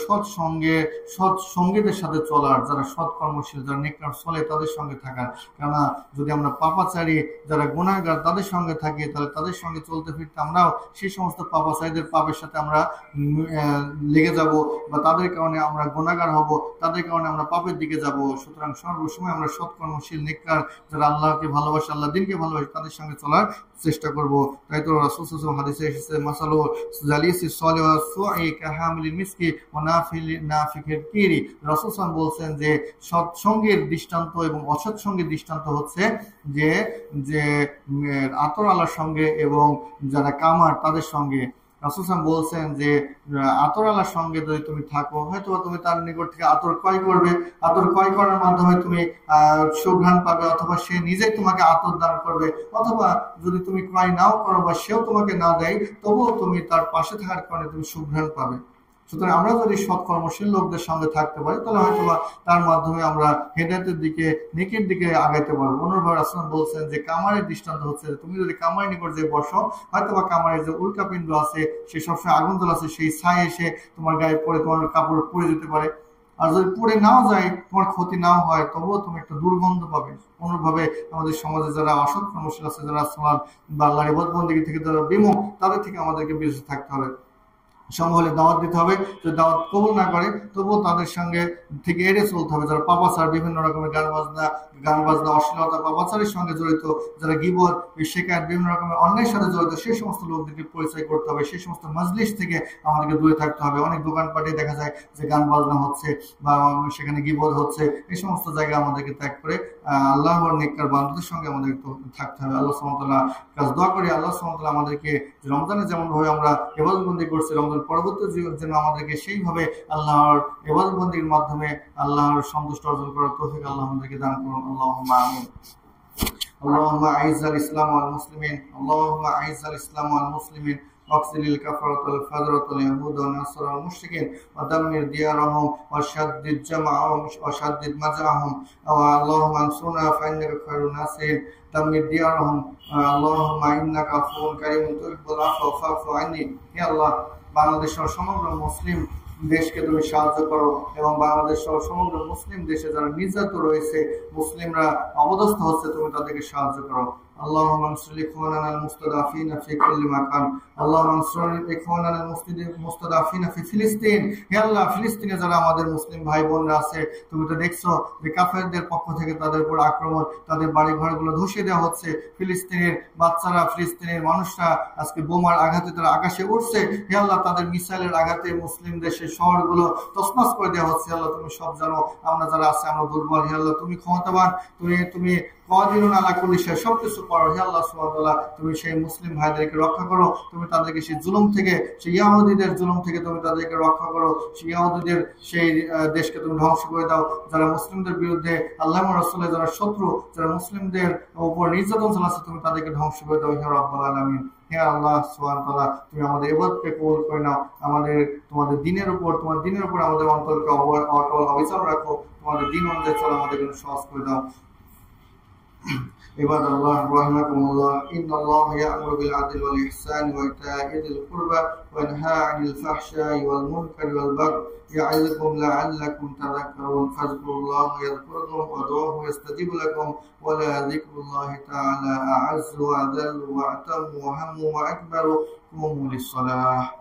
সৎ সঙ্গীদের সাথে চলার, যারা সৎ কর্মশীল, যারা নেককার চলে তাদের সঙ্গে থাকার। কেননা যদি আমরা পাপাচারী, যারা গুনাহগার তাদের সঙ্গে থাকি, তাহলে তাদের সঙ্গে চলতে ফিরতে আমরাও সেই সমস্ত পাপাচারীদের পাপের সাথে আমরা লেগে যাব, বা তাদের কারণে আমরা গুনাহগার হব, তাদের কারণে আমরা পাপের দিকে যাব। সুতরাং সর্বসময় আমরা সৎ কর্মশীল, নেককার, যারা আল্লাহকে ভালোবাসে, আল্লাহ দিনকে ভালোবাসে তাদের সঙ্গে চলার চেষ্টা করব। তাই তো রাসূল সাল্লাল্লাহু আলাইহি ওয়াসাল্লাম হাদিসে এসেছে, মাসালু জালিসি সালিহ ওয়া সুই কাহামিলিল মিসকি ওয়া নাফিকির কিরি। রাসূল সাল্লাল্লাহু আলাইহি ওয়াসাল্লাম বলছেন যে সৎসঙ্গের দৃষ্টান্ত এবং অসৎ সঙ্গের দৃষ্টান্ত হচ্ছে যে যে আতর আলার সঙ্গে এবং যারা কামার তাদের সঙ্গে। রাসূল সাল্লাল্লাহু আলাইহি ওয়াসাল্লাম বলছেন যে আতর আলার সঙ্গে যদি তুমি থাকো, হয়তো তুমি তার নিকট থেকে আতর ক্রয় করবে, আতর ক্রয় করার মাধ্যমে তুমি সুঘ্রাণ পাবে, অথবা সে নিজেই তোমাকে আতর দান করবে, অথবা যদি তুমি ক্রয় নাও করো বা সেও তোমাকে না দেয়, তবুও তুমি তার পাশে থাকার কারণে তুমি সুঘ্রাণ পাবে। সুতরাং আমরা যদি সৎ কর্মশীল লোকদের সঙ্গে থাকতে পারি, তাহলে হয়তো তার মাধ্যমে আমরা হেদায়েতের দিকে, নেকির দিকে আগাইতে পারবো। অনুরূপভাবে রাসূল বলছেন যে কামারের দৃষ্টান্ত হচ্ছে, তুমি যদি কামারের নিকট যে বসো, হয়তো বা কামারের যে উল্কাপিণ্ড আছে, সে সবসময় আগুন জ্বলাচ্ছে, সেই ছাই এসে তোমার গায়ে পড়ে তোমার কাপড় পুড়ে যেতে পারে। আর যদি পুড়ে নাও যায়, তোমার ক্ষতি নাও হয়, তবুও তুমি একটা দুর্গন্ধ পাবে। অনুরূপভাবে আমাদের সমাজে যারা অসৎ কর্মশীল আছে, যারা সালাত বা আল্লাহর ইবাদত বন্দেগী থেকে যারা বিমুখ, তাদের থেকে আমাদেরকে বিরত থাকতে হবে। সম্ভব হলে দাওয়াত দিতে হবে, যদি দাওয়াত কবুল না করে তবুও তাদের সঙ্গে থেকে এড়ে চলতে হবে। যারা পাপাচার, বিভিন্ন রকমের গান বাজনা অশ্লীলতা, পাপাচারের সঙ্গে জড়িত, যারা গীবত, শিকায়ত, বিভিন্ন রকমের অন্যায়ের সাথে জড়িত, সেই সমস্ত লোকদেরকে পরিচয় করতে হবে। সেই সমস্ত মজলিস থেকে আমাদেরকে দূরে থাকতে হবে। অনেক দোকানপাটে দেখা যায় যে গান বাজনা হচ্ছে বা সেখানে গীবত হচ্ছে, এই সমস্ত জায়গায় আমাদেরকে ত্যাগ করে আল্লাহর নেককার বান্দাদের সঙ্গে আমাদের থাকতে হবে। আল্লাহ সুবহানাহু ওয়া তাআলা কাছে দোয়া করি, আল্লাহ সুবহানাহু ওয়া তাআলা আমাদেরকে রমজানে যেমনভাবে আমরা ইবাদতবন্দি করছি, রমজান পরবর্তী যেন আমাদেরকে সেইভাবে আল্লাহর ইবাদতবন্দির মাধ্যমে আল্লাহর সন্তুষ্ট অর্জন করার তৌফিক আল্লাহ আমাদেরকে দান করুন। আল্লাহুম্মা আমিন। اللهم أعز الإسلام والمسلمين، اللهم أعز الإسلام والمسلمين، واقتل الكفرة والفجرة واليهود والنصارى والمشركين، ودمر ديارهم وشدد جمعهم وشدد مجمعهم، اللهم انصرنا فإنك خير الناصرين، دمر ديارهم، اللهم إنك عفو كريم تحب العفو فاعف عني। يا الله বাংলাদেশের সমগ্র মুসলিম দেশকে তুমি সাহায্য করো, এবং বাংলাদেশ সহ সমগ্র মুসলিম দেশে যারা নির্যাতিত রয়েছে, মুসলিমরা অবদস্থ হচ্ছে, তুমি তাদেরকে সাহায্য করো। اللهم انصر اخواننا المستضعفين في كل مكان، اللهم انصر اخواننا المستضعفين في فلسطين। হে আল্লাহ, ফিলিস্তিনে যারা আমাদের মুসলিম ভাই বোনরা আছে, তুমি তো দেখছো যে কাফেরদের পক্ষ থেকে তাদের উপর আক্রমণ, তাদের বাড়ি ঘরগুলো ধসিয়ে দেওয়া হচ্ছে। ফিলিস্তিনের বাচ্চারা, ফিলিস্তিনের মানুষরা আজকে বোমার আঘাতে তারা আকাশে উঠছে। হে আল্লাহ, তাদের মিসাইলের আঘাতে মুসলিম দেশের শহরগুলো তছনছ করে দেওয়া হচ্ছে। আল্লাহ, তুমি সব জানো, আমরা যারা আছে আমরা দুর্বল। হে আল্লাহ, তুমি ক্ষমতাবান, তুমি কাদিরুন আলা কুল্লি শাই, সবকিছু পারো। হে আল্লাহ সুবহানাহু ওয়া তাআলা, তুমি সেই মুসলিম ভাইদেরকে রক্ষা করো, তুমি তাদেরকে সেই জুলুম থেকে, সেই ইহুদিদের জুলুম থেকে তুমি তাদেরকে রক্ষা করো। সেই ইহুদিদের সেই দেশকে তুমি ধ্বংস করে দাও, যারা মুসলিমদের বিরুদ্ধে, আল্লাহ এবং রাসূলের যারা শত্রু, যারা মুসলিমদের উপর নির্যাতন চালাচ্ছে, তুমি তাদেরকে ধ্বংস করে দাও। হে রাব্বুল আলামিন। হে আল্লাহ সুবহানাহু ওয়া তাআলা, তুমি আমাদের ইবাদতকে কবুল করে নাও, তোমাদের দিনের উপর আমাদের অন্তরকে অটল অবিচল রাখো, তোমাদের দিন অনুযায়ী চলা আমাদের জন্য সহজ করে দাও। عباد الله رحمكم الله، إن الله يأمر بالعدل والإحسان وإيتاء ذي القربى وينهى عن الفحشاء والمنكر والبغي يعظكم لعلكم تذكرون، فاذكروا الله يذكركم وادعوه يستجيب لكم، ولذكر الله تعالى أعز وأذل وأتم وأهم وأكبر. قوموا للصلاة.